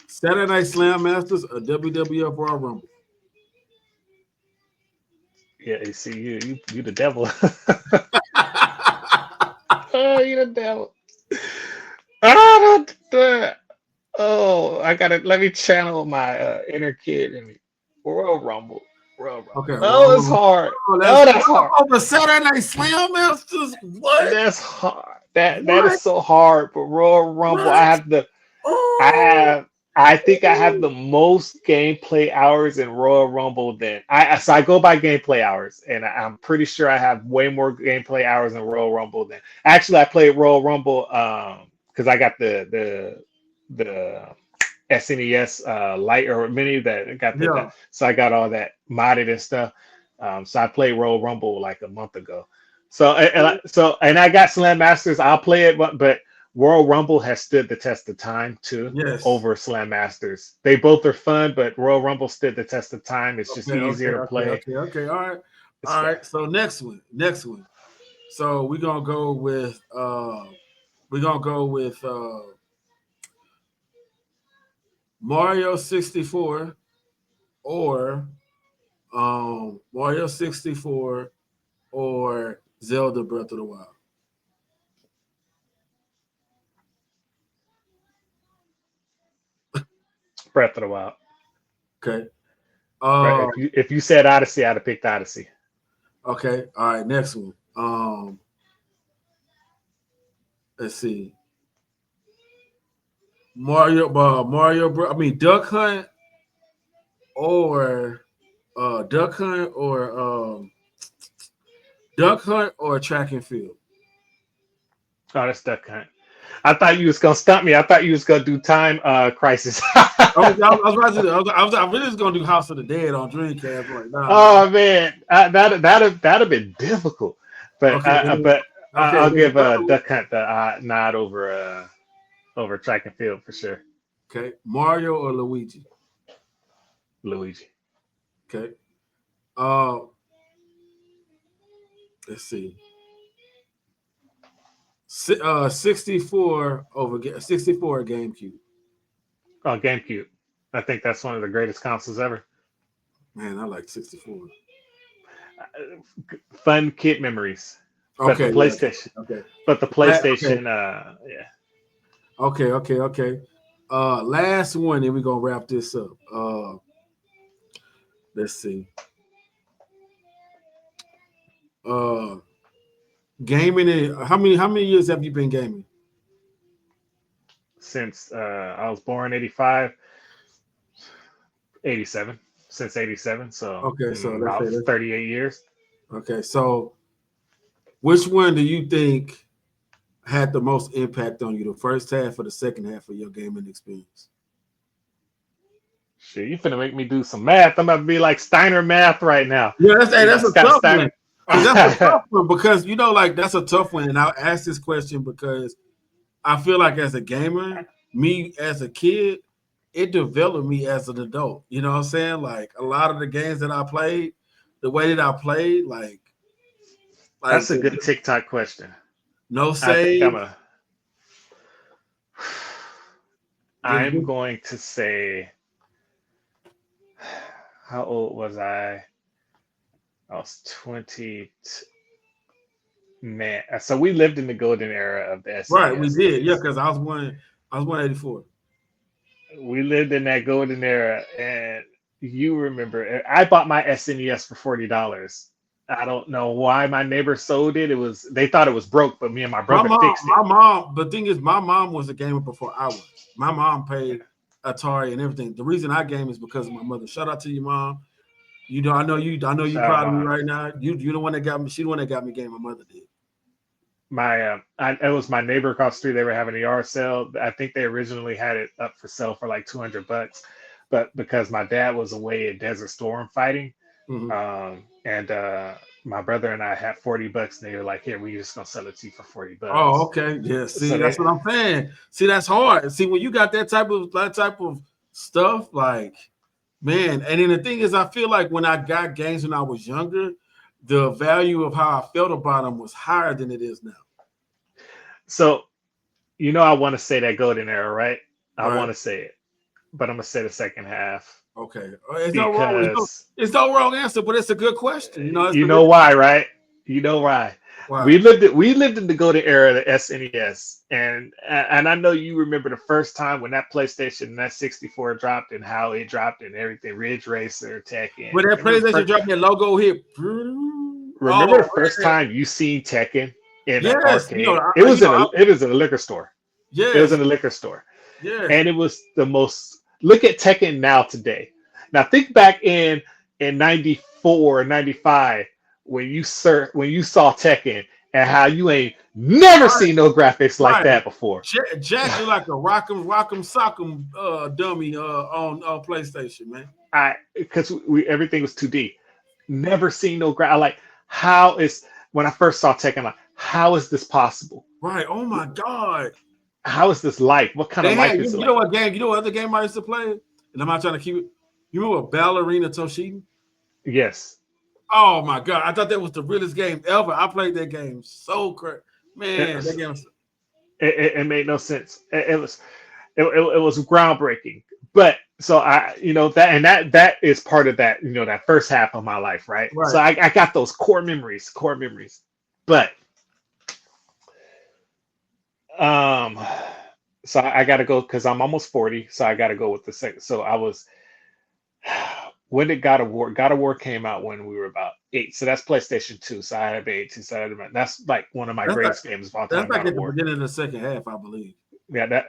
Saturday Night Slam Masters or WWF Royal Rumble? Yeah. You see, you the devil. Oh, you the devil. Ah, don't do that. Oh, I gotta let me channel my inner kid in me. Royal Rumble. Royal Rumble. Okay, Oh, it's Royal. hard. Oh, that's Oh, that's hard. oh, the Saturday Night Slam Masters. What? That's hard. That is What? so hard. But Royal Rumble, I What? have the I Oh, have I think I have the most gameplay hours in Royal Rumble than I go by gameplay hours, and I'm pretty sure I have way more gameplay hours in Royal Rumble than actually I played Royal Rumble because I got the SNES light or mini that got yeah. so I got all that modded and stuff. So I played Royal Rumble like a month ago. So and I got Slam Masters. I'll play it, but Royal Rumble has stood the test of time too Yes. over Slam Masters. They both are fun, but Royal Rumble stood the test of time. It's just Okay, okay, easier to okay, play. okay, okay. All right. It's All fun. right. So next one. Next one. So we're gonna go with Mario 64 or Mario 64 or Zelda Breath of the Wild. Breath of the Wild. Okay. Right. Uh If you said Odyssey, I'd have picked Odyssey. okay. All right, next one. Let's see. Duck Hunt or Duck Hunt or Duck Hunt or Track and Field. Oh, that's Duck Hunt. I thought you was gonna stump me. I thought you was gonna do Time Crisis. I was about to do that. I really was gonna do House of the Dead on Dreamcast. I'm like, nah. Oh man, that'd have been difficult. But Okay, I'll then give another one. Duck Hunt the nod over Track and Field for sure. Okay, Mario or Luigi. Luigi. Okay. Uh, let's see. 64 over 64 GameCube. Oh, GameCube. I think that's one of the greatest consoles ever. Man, I like 64. Fun kid memories. But the Okay, yes. PlayStation. Okay. But the Okay. PlayStation. Yeah. Okay. Last one, and we're gonna wrap this up. Let's see. Uh, gaming. How many years have you been gaming? Since I was born 85, 87. Since 87, so Okay, so let's say about this. 38 years. Okay, so which one do you think had the most impact on you, the first half or the second half of your gaming experience? Shit, you finna make me do some math. I'm about to be like Steiner math right now. Yeah, that's a Scott tough one. Steiner. Because that's a tough one. Because like that's a tough one. And I'll ask this question because I feel like as a gamer, me as a kid, it developed me as an adult. You know what I'm saying? Like a lot of the games that I played, the way that I played, like That's a the good TikTok question. no I think save. I'm The, going to say, how old was I? I was 20. Man, so we lived in the golden era of the right, we SNES did. Yeah, days. because I was 184. We lived in that golden era, and you remember, I bought my SNES for $40. I don't know why my neighbor sold it. They thought it was broke, but me and my My brother mom, fixed it. my mom. The thing is, my mom was a gamer before I was. My mom played Atari and everything. The reason I game is because of my mother. Shout out to your mom. You know, I know you Shout out proud of me my right now. You the one that got me. She the one that got me game. My mother did. it was my neighbor across the street. They were having a yard sale. I think they originally had it up for sale for like $200, but because my dad was away at Desert Storm fighting, Mhm. and my brother and I had $40, and they were like, "Here, we just gonna sell it to you for $40." Oh, okay. Yeah. See, So that's they what I'm saying. See, that's hard. See, when you got that type of stuff, like man, and then the thing is, I feel like when I got games when I was younger, the value of how I felt about them was higher than it is now. so I want to say that golden era, right? I Right. want to say it, but I'm gonna say the second half Okay. It's no wrong. It's no, because it's no wrong answer, but it's a good question. It's you a know really why, right? You know why? why. We lived in the golden era of the SNES, and I know you remember the first time when that PlayStation and that 64 dropped and how it dropped and everything. Ridge Racer, Tekken. But that PlayStation dropped that logo hit. Remember Oh the first man. time you seen Tekken in an Yes. arcade? It was in a liquor store. It was Yes. in a liquor store, Yes. and it was the most. Look at Tekken now today. Now think back in 94, 95 when you saw Tekken and how you ain't never Right. seen no graphics like Right. that before. Jack looked like a rock'em sock'em dummy on PlayStation, man. I because we everything was 2D. Never seen no like how is when I first saw Tekken, like how is this possible? Right. Oh my God. how is this life? What kind of They life had is it you like? know what game? You know what other game I used to play? And I'm not trying to keep it. You remember Ballerina Toshiden? Yes. Oh my god, I thought that was the realest game ever. I played that game so crazy. It, Man, that was, game was it made no sense. It was groundbreaking. But so I, that, and that is part of that, that first half of my life, right? So right. I got those core memories. But um so I got to go because I'm almost 40, so I got to go with the second. So I was when did God of War? God of War came out when we were about 8. So that's PlayStation 2. So I have 8. So that's like one of my That's like greatest games of all that's time, like God of at the War. beginning of the second half, I believe. Yeah, no,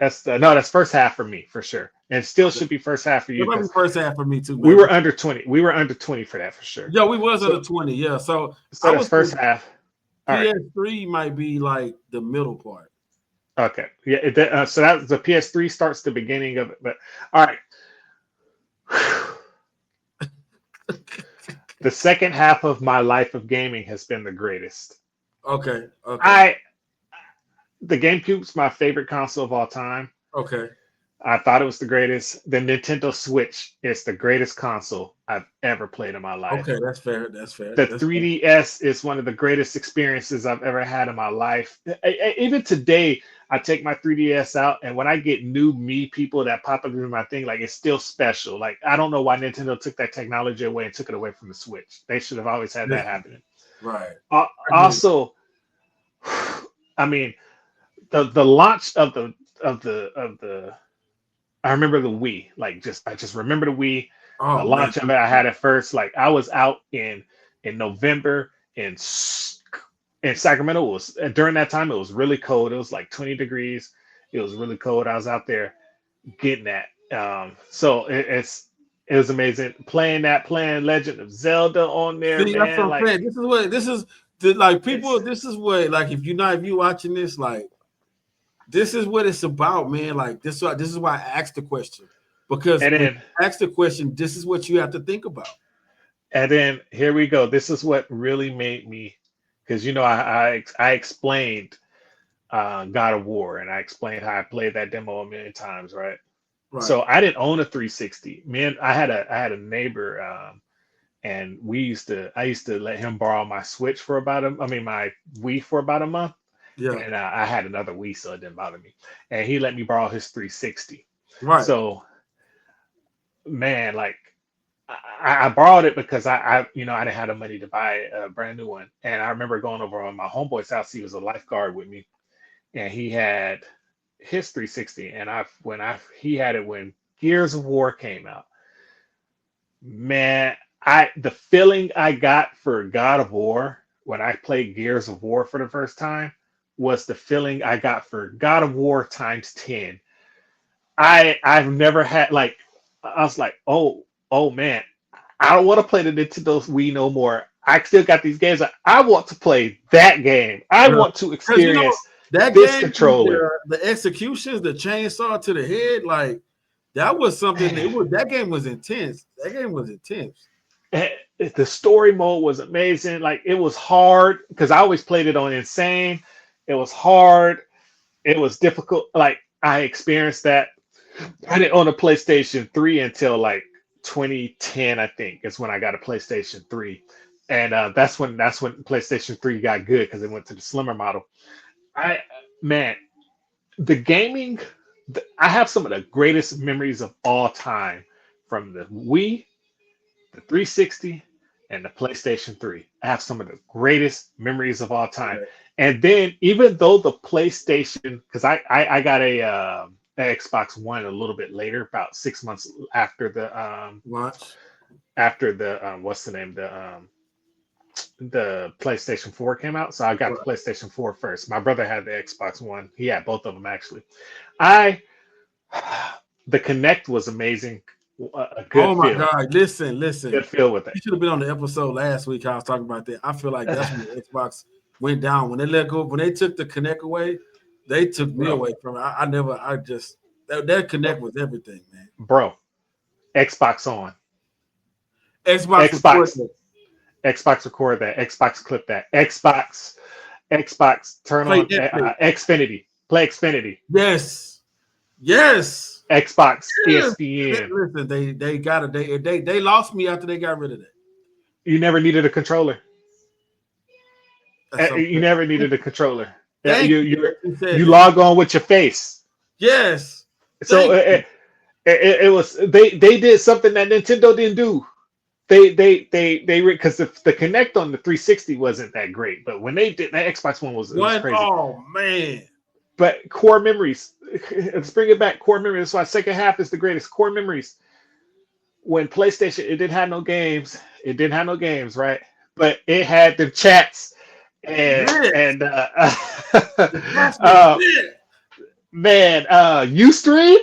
that's first half for me for sure, and still Okay. should be first half for That you might be because first half for me too, we man. were under 20. We were under 20 for that for sure. Yo, we was under So 20, yeah. So so I that's would first say half. All right. PS3 might be like the middle part. Okay. Yeah. So that the PS3 starts the beginning of it, but all right. The second half of my life of gaming has been the greatest. Okay, okay, I The GameCube's my favorite console of all time. okay, I thought it was the greatest. The Nintendo Switch is the greatest console I've ever played in my life. okay. That's fair. That's fair. The That's fair. 3DS is one of the greatest experiences I've ever had in my life. Even today, I take my 3DS out, and when I get new me people that pop up in my thing, like it's still special. Like I don't know why Nintendo took that technology away and took it away from the Switch. They should have always had that Listen, happening. right. I get it. Also, I mean, the launch of the I remember the Wii. I just remember the Wii, the Oh man. launch of it. I had it first. Like I was out in November in Sacramento. It was during that time. It was really cold. It was like 20 degrees. It was really cold. I was out there getting that. So it was amazing playing Legend of Zelda on there, See, that's what man. I'm Like saying. Like people. it's This is what like if you watching this like this is what it's about, man. Like this is why I asked the question because and when then you ask the question, this is what you have to think about. And then here we go. This is what really made me, because I explained God of War, and I explained how I played that demo a million times, right? Right. So I didn't own a 360. Man, I had a neighbor, and I used to let him borrow my Switch for my Wii for about a month, Yeah. and I had another Wii, so it didn't bother me. And he let me borrow his 360. Right. So man, like I borrowed it because I didn't have the money to buy a brand new one. And I remember going over on my homeboy's house. He was a lifeguard with me, and he had his 360. And he had it when Gears of War came out. Man, the feeling I got for God of War when I played Gears of War for the first time was the feeling I got for God of War times 10. I've never had like I was like, oh man, I don't want to play the Nintendo Wii no more. I still got these games. I want to play that game. I Yeah. want to Because experience that this game, controller. the executions, the chainsaw to the head, like that was something. Man, That game was intense. That game was intense. eh, the story mode was amazing. Like it was hard because I always played it on insane. It was hard. It was difficult. Like I experienced that. I didn't own a PlayStation 3 until like 2010, I think, is when I got a PlayStation 3. And that's when PlayStation 3 got good because it went to the slimmer model. I Man, the gaming, I have some of the greatest memories of all time from the Wii, the 360, and the PlayStation 3. I have some of the greatest memories of all time. Right. And then even though the PlayStation, because I got a Xbox One a little bit later, about 6 months Watch. after the what's the name the PlayStation 4 came out. So I got the Right. PlayStation 4 first. My brother had the Xbox One. He had both of them actually. I the Connect was amazing. A Oh my God! Listen, listen. good feel with it. You should have been on the episode last week. I was talking about that. I feel like that's when the Xbox went down when they let go. When they took the Connect away, they took me bro, away from it. I never. I just that bro, Connect was everything, man. bro. Xbox on. Xbox recorded Xbox it. Xbox record that. Xbox clip that. Xbox turn Play on Netflix. Xfinity. Play Xfinity, Yes. Yes. Xbox, Yes. ESPN. Listen, they got it. They lost me after they got rid of that. You never needed a controller. That's You okay. never needed a controller. Yeah, Thank you you you that you said you that. log on with your face. Yes. So Thank you. it was they did something that Nintendo didn't do. They because the Connect on the 360 wasn't that great, but when they did that Xbox One was it was One. crazy. Oh man. But core memories, let's bring it back. Core memories. That's why second half is the greatest. Core memories. When PlayStation, it didn't have no games. It didn't have no games, right? But it had the chats Lit. and The cats was uh lit. man, Ustream.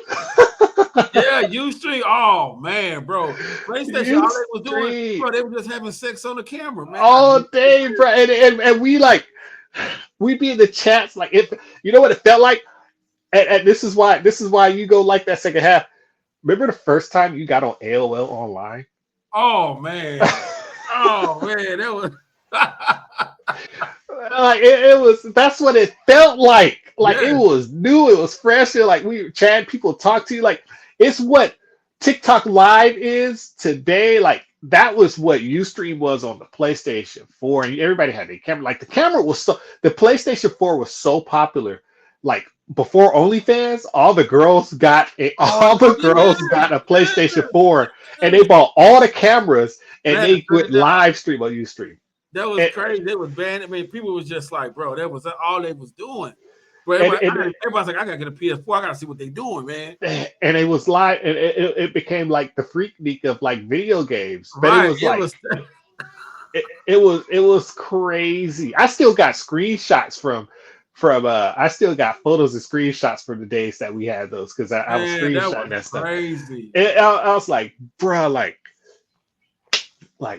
Yeah, Ustream. Oh man, bro. PlayStation, all they was doing, Ustream bro, they were just having sex on the camera, man. all day, bro. And we like we be in the chats like if you know what it felt like. And this is why you go like that second half. Remember the first time you got on AOL online? Oh man. Oh man, that was Like it was that's what it felt like. Like it yeah. was new, it was fresh. Like we chat, people talk to you. Like it's what TikTok Live is today. Like that was what Ustream was on the PlayStation 4. And everybody had a camera. Like the PlayStation 4 was so popular. Like before OnlyFans, Oh, all the yeah, girls got a PlayStation yeah, 4 and yeah. they bought all the cameras They and had to they shut would it down. live stream on Ustream. That was And, crazy. They was banned. I mean, people was just like, bro, that was all they was doing. But and, everybody's like, I gotta get a PS4. I gotta see what they doing, man. and it was live and it became like the freak of like video games, but it Right. was It like was it was crazy. I still got screenshots from I still got photos and screenshots from the days that we had those because I was man, that was screenshotting that stuff. crazy. I was like, bro, like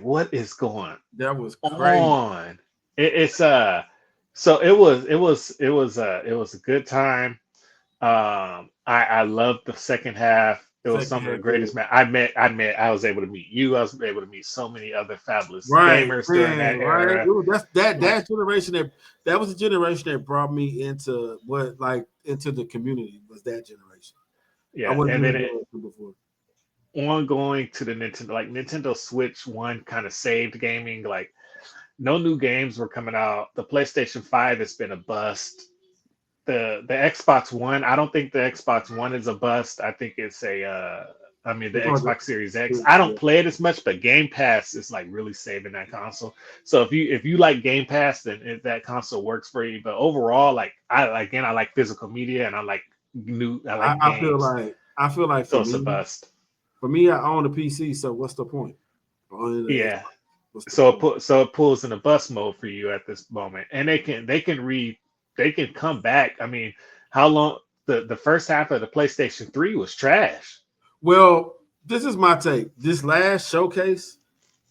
what is going That was crazy. on? It's so it was a good time. I loved the second half. It was Second some of the half greatest good. man. I met. I was able to meet you. I was able to meet so many other fabulous Right, gamers during man, that right. era. Ooh, Like, that generation that was the generation that brought me into what like into the community was that generation. I yeah, wasn't and in then the it generation before. ongoing to the Nintendo, like Nintendo Switch One, kind of saved gaming. Like, no new games were coming out. The PlayStation 5 has been a bust. The Xbox One, I don't think the Xbox One is a bust. I think it's a I mean the It's hard Xbox Series X. to- I don't yeah. play it as much, but Game Pass is like really saving that console. So if you like Game Pass, then that console works for you. But overall, like I like physical media and I like games. I feel like So it's a bust. for me, I own a PC. So what's the point? Owning the Yeah. Xbox. What's the So point? it pulls in a bust mode for you at this moment. And they can come back. I mean, how long the first half of the PlayStation 3 was trash. Well, this is my take. This last showcase,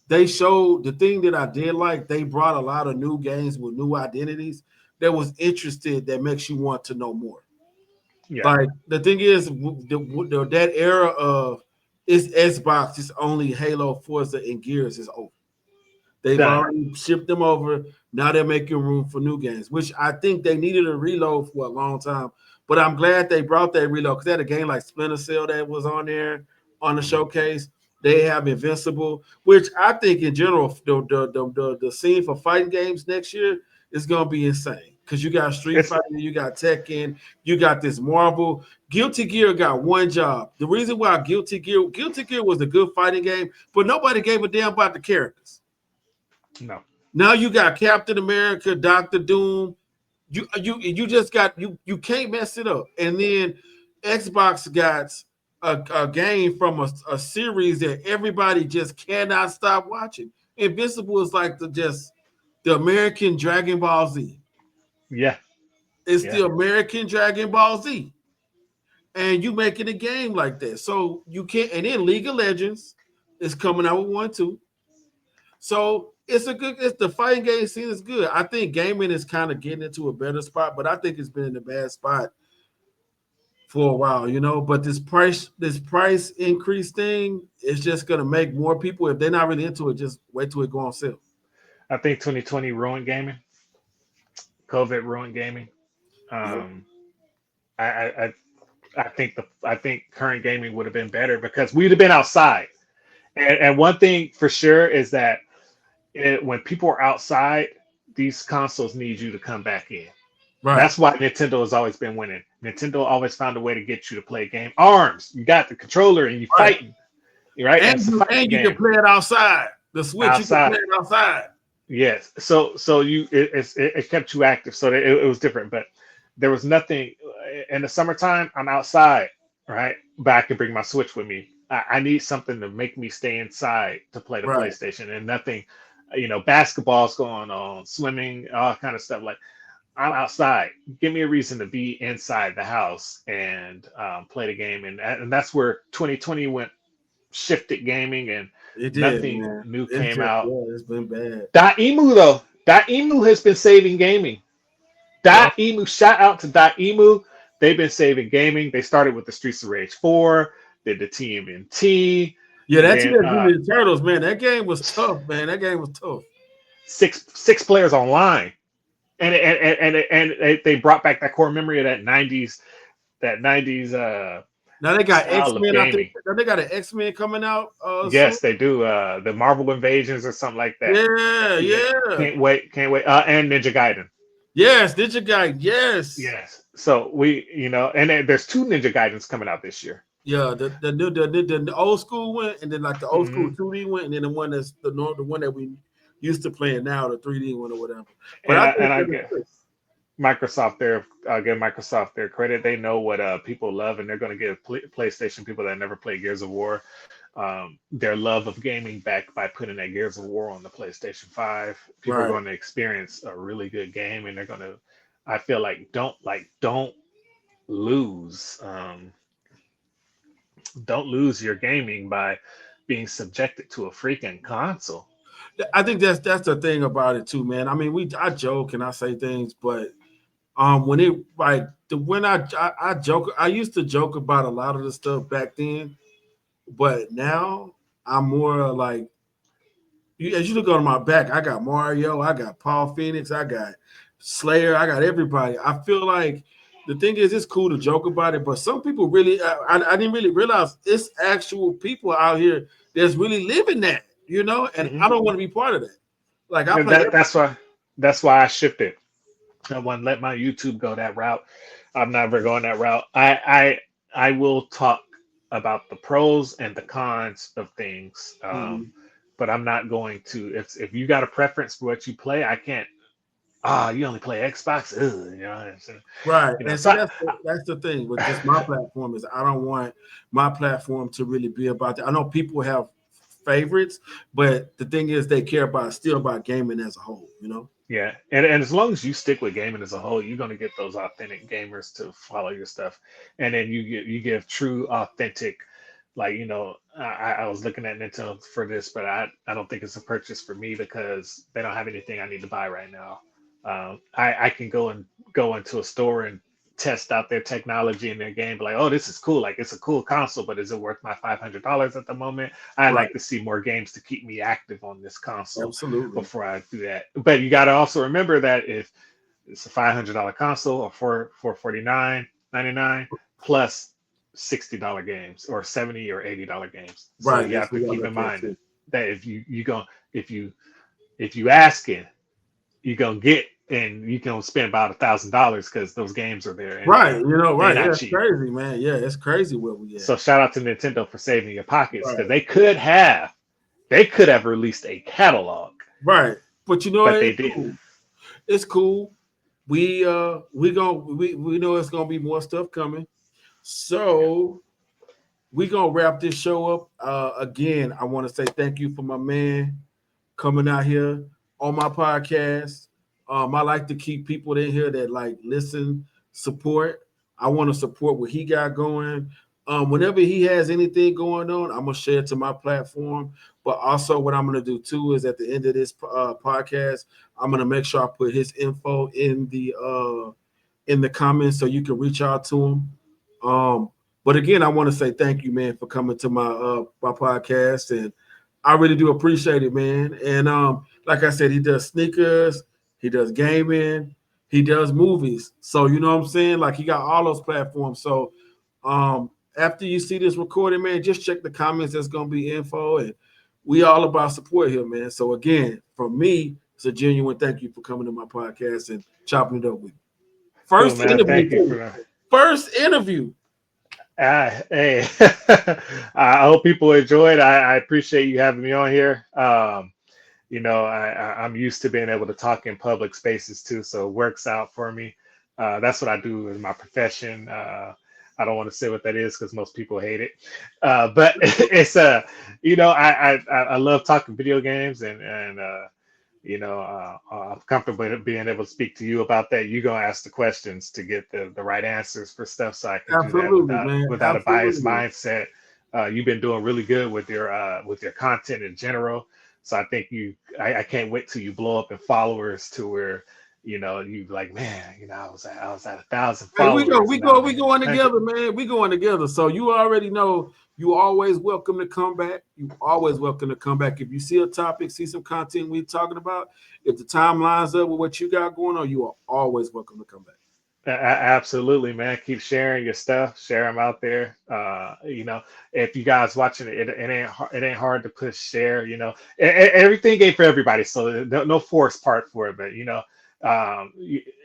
they showed the thing that I did like. They brought a lot of new games with new identities that was interested that makes you want to know more. Yeah. Like the thing is, that era of it's Xbox, it's only Halo, Forza, and Gears is over. They've Done. already shipped them over. Now they're making room for new games, which I think they needed a reload for a long time. But I'm glad they brought that reload because they had a game like Splinter Cell that was on there on the Mhm. showcase. They have Invincible, which I think in general the scene for fighting games next year is gonna be insane because you got Street It's Fighter, you got Tekken, you got this Marvel. Guilty Gear got one job. The reason why Guilty Gear was a good fighting game, but nobody gave a damn about the characters. no. Now you got Captain America, Doctor Doom. You just got you can't mess it up. And then Xbox got a game from a series that everybody just cannot stop watching. Invincible is like the American Dragon Ball Z. Yeah. It's Yeah. the American Dragon Ball Z. And you making a game like that. So you can't and then League of Legends is coming out with one too. So it's the fighting game scene is good. I think gaming is kind of getting into a better spot, but I think it's been in a bad spot for a while, you know. But this price increase thing is just gonna make more people, if they're not really into it, just wait till it go on sale. I think 2020 ruined gaming. COVID ruined gaming. Yep. Um, I think current gaming would have been better because we'd have been outside. And one thing for sure is that when people are outside, these consoles need you to come back in. Right. That's why Nintendo has always been winning. Nintendo always found a way to get you to play a game. Arms, you got the controller and you Right. fighting, right? And And it's a you fighting can game play it outside. The Switch, you can play outside. it outside. Yes. So it kept you active. So it was different, but there was nothing in the summertime. I'm outside, right? But I can bring my Switch with me. I need something to make me stay inside to play the Right. PlayStation, and nothing, basketball's going on, swimming, all kind of stuff. Like I'm outside. Give me a reason to be inside the house and play the game, and that's where 2020 went shifted gaming, and It did, nothing man. new It's came just, out. yeah, it's been bad. Emu though, Emu has been saving gaming. Yeah. Emu, shout out to Emu. They've been saving gaming. They started with the Streets of Rage 4, did the TMNT, Yeah, and that then Teenage Mutant Ninja Turtles, man, that game was tough, man. That game was tough. six players online, and they brought back that core memory of that 90s Now they got style of X-Men, I think. gaming. Now they got an X-Men coming out soon. Yes, they do. The Marvel Invasions or something like that. Yeah, Yeah, yeah. can't wait. And Ninja Gaiden. Yes, Ninja Guy, yes. Yes. So and there's two Ninja Gaidens coming out this year. Yeah, the old school one, and then like the old school Hmm 2D one, and then the one that's the one that we used to playing now, the 3D one or whatever. But And I I, think and I they're get good. Microsoft their I'll give Microsoft their credit. They know what people love, and they're going to give PlayStation people that never played Gears of War their love of gaming back by putting that Gears of War on the PlayStation 5. People are Right. going to experience a really good game, and they're going to. I feel like don't lose don't lose your gaming by being subjected to a freaking console. I think that's the thing about it too, man. I mean, I joke and I say things, but when it like the when I joke, I used to joke about a lot of the stuff back then, but now I'm more like as you look on my back, I got Mario, I got Paul Phoenix, I got Slayer, I got everybody. I feel like the thing is, it's cool to joke about it, but some people really, I didn't really realize it's actual people out here that's really living that, and Hmm I don't want to be part of that. Like I And play, that's why I shifted. I want to let my YouTube go that route. I'm never going that route. I will talk about the pros and the cons of things, Mhm. but I'm not going to. If you got a preference for what you play, I can't. You only play Xbox. Ugh, Right, and So see that's the thing with just my platform is I don't want my platform to really be about that. I know people have favorites, but the thing is they care about still about gaming as a whole. yeah, and as long as you stick with gaming as a whole, you're gonna get those authentic gamers to follow your stuff, and then you give true authentic, like I was looking at Nintendo for this, but I don't think it's a purchase for me because they don't have anything I need to buy right now. I can go into a store and test out their technology in their game, be like, oh, this is cool, like it's a cool console, but is it worth my $500 at the moment? I Right, like to see more games to keep me active on this console absolutely. before I do that. But you got to also remember that if it's a $500 console or 449.99 plus $60 games or 70 or $80 games. So Right, you that's have to what you gotta keep in look at mind too. that if you if you asking, you're gonna get and you can spend about $1,000 because those games are there and Right, they're right. Yeah, not it's cheap. crazy, man. Yeah, it's crazy where we at. So shout out to Nintendo for saving your pockets because Right, they could have released a catalog, right. But but it's they didn't. cool. It's cool. We know it's gonna be more stuff coming. Yeah. So we gonna wrap this show up. Again, I want to say thank you for my man coming out here on my podcast. I like to keep people in here that like listen, support. I want to support what he got going. Whenever he has anything going on, I'm gonna share it to my platform. But also, what I'm gonna do too is at the end of this podcast, I'm gonna make sure I put his info in the comments so you can reach out to him. But again, I want to say thank you, man, for coming to my podcast, and I really do appreciate it, man. And like I said, he does sneakers, he does gaming, He does movies. So you know what I'm saying? Like he got all those platforms. So after you see this recording, man, just check the comments. There's gonna be info, and we all about support here, man. So again, from me, it's a genuine thank you for coming to my podcast and chopping it up with me. Cool, First man. interview, Thank you for too. that. First interview. Hey, I hope people enjoyed. I appreciate you having me on here. I'm used to being able to talk in public spaces too, so it works out for me. That's what I do in my profession. I don't want to say what that is because most people hate it, but it's I love talking video games and I'm comfortable being able to speak to you about that. You're gonna ask the questions to get the right answers for stuff, so I can do that Absolutely, man. without a biased Absolutely. mindset. You've been doing really good with your content in general, so I think I can't wait till you blow up in followers to where you like, man, I was at 1,000 Hey, followers and now I'm we at going 100. together, man. We going together. So you already know you always welcome to come back. You always welcome to come back. If you see a topic, see some content we talking about, if the time lines up with what you got going on, you are always welcome to come back. Absolutely, man. Keep sharing your stuff. Share them out there. If you guys watching it, it ain't hard to push share. Everything ain't for everybody, so no force part for it. But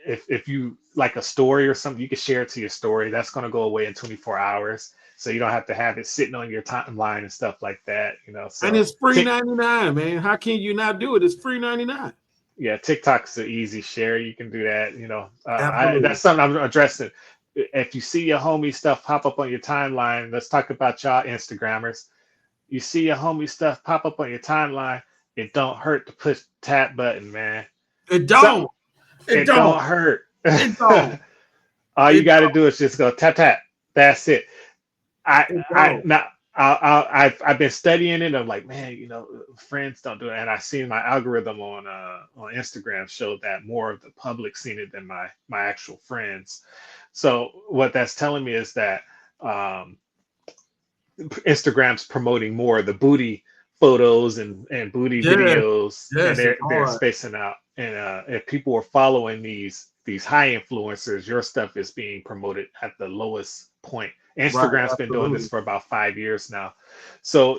if you like a story or something, you can share it to your story. That's gonna go away in 24 hours, so you don't have to have it sitting on your timeline and stuff like that. And So it's free 99, man. How can you not do it? It's free 99. yeah, TikTok's an easy share. You can do that. Absolutely. That's something I'm addressing. If you see your homie stuff pop up on your timeline, let's talk about y'all Instagrammers. You see your homie stuff pop up on your timeline, it don't hurt to push the tap button, man. It don't. Something It it don't. don't hurt. It don't. All you It got to don't. do is just go tap tap. That's it. I It I don't. now I've been studying it. I'm like, man, friends don't do it. And I seen my algorithm on Instagram showed that more of the public seen it than my actual friends. So what that's telling me is that um, Instagram's promoting more of the booty photos and booty Yes. videos, and Yes. It's they're hard. spacing out. And if people are following these high influencers, your stuff is being promoted at the lowest point. Right. Instagram's been doing this Absolutely. for about 5 years now, so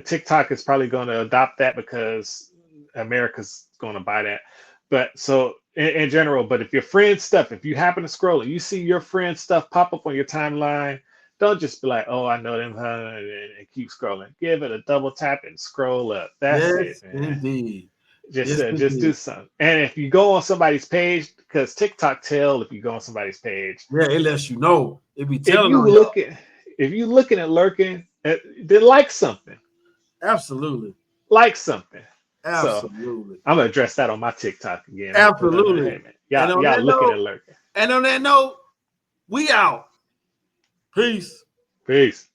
TikTok is probably going to adopt that because America's going to buy that. But so in general, but if your friend stuff, if you happen to scroll and you see your friend stuff pop up on your timeline, don't just be like, "Oh, I know them," huh, and keep scrolling. Give it a double tap and scroll up. That's it, Yes, man. indeed. Just Yes, uh, just do indeed. something. And if you go on somebody's page, because TikTok tell if you go on somebody's page, Yeah, it lets you know. It be if telling you on you. looking, if you looking at lurking, then like something, Absolutely. like something. So Absolutely. I'm gonna address that on my TikTok again. I'm gonna put on there, hey Absolutely. man, And on y'all that looking note, at lurking. we out. Peace. Peace.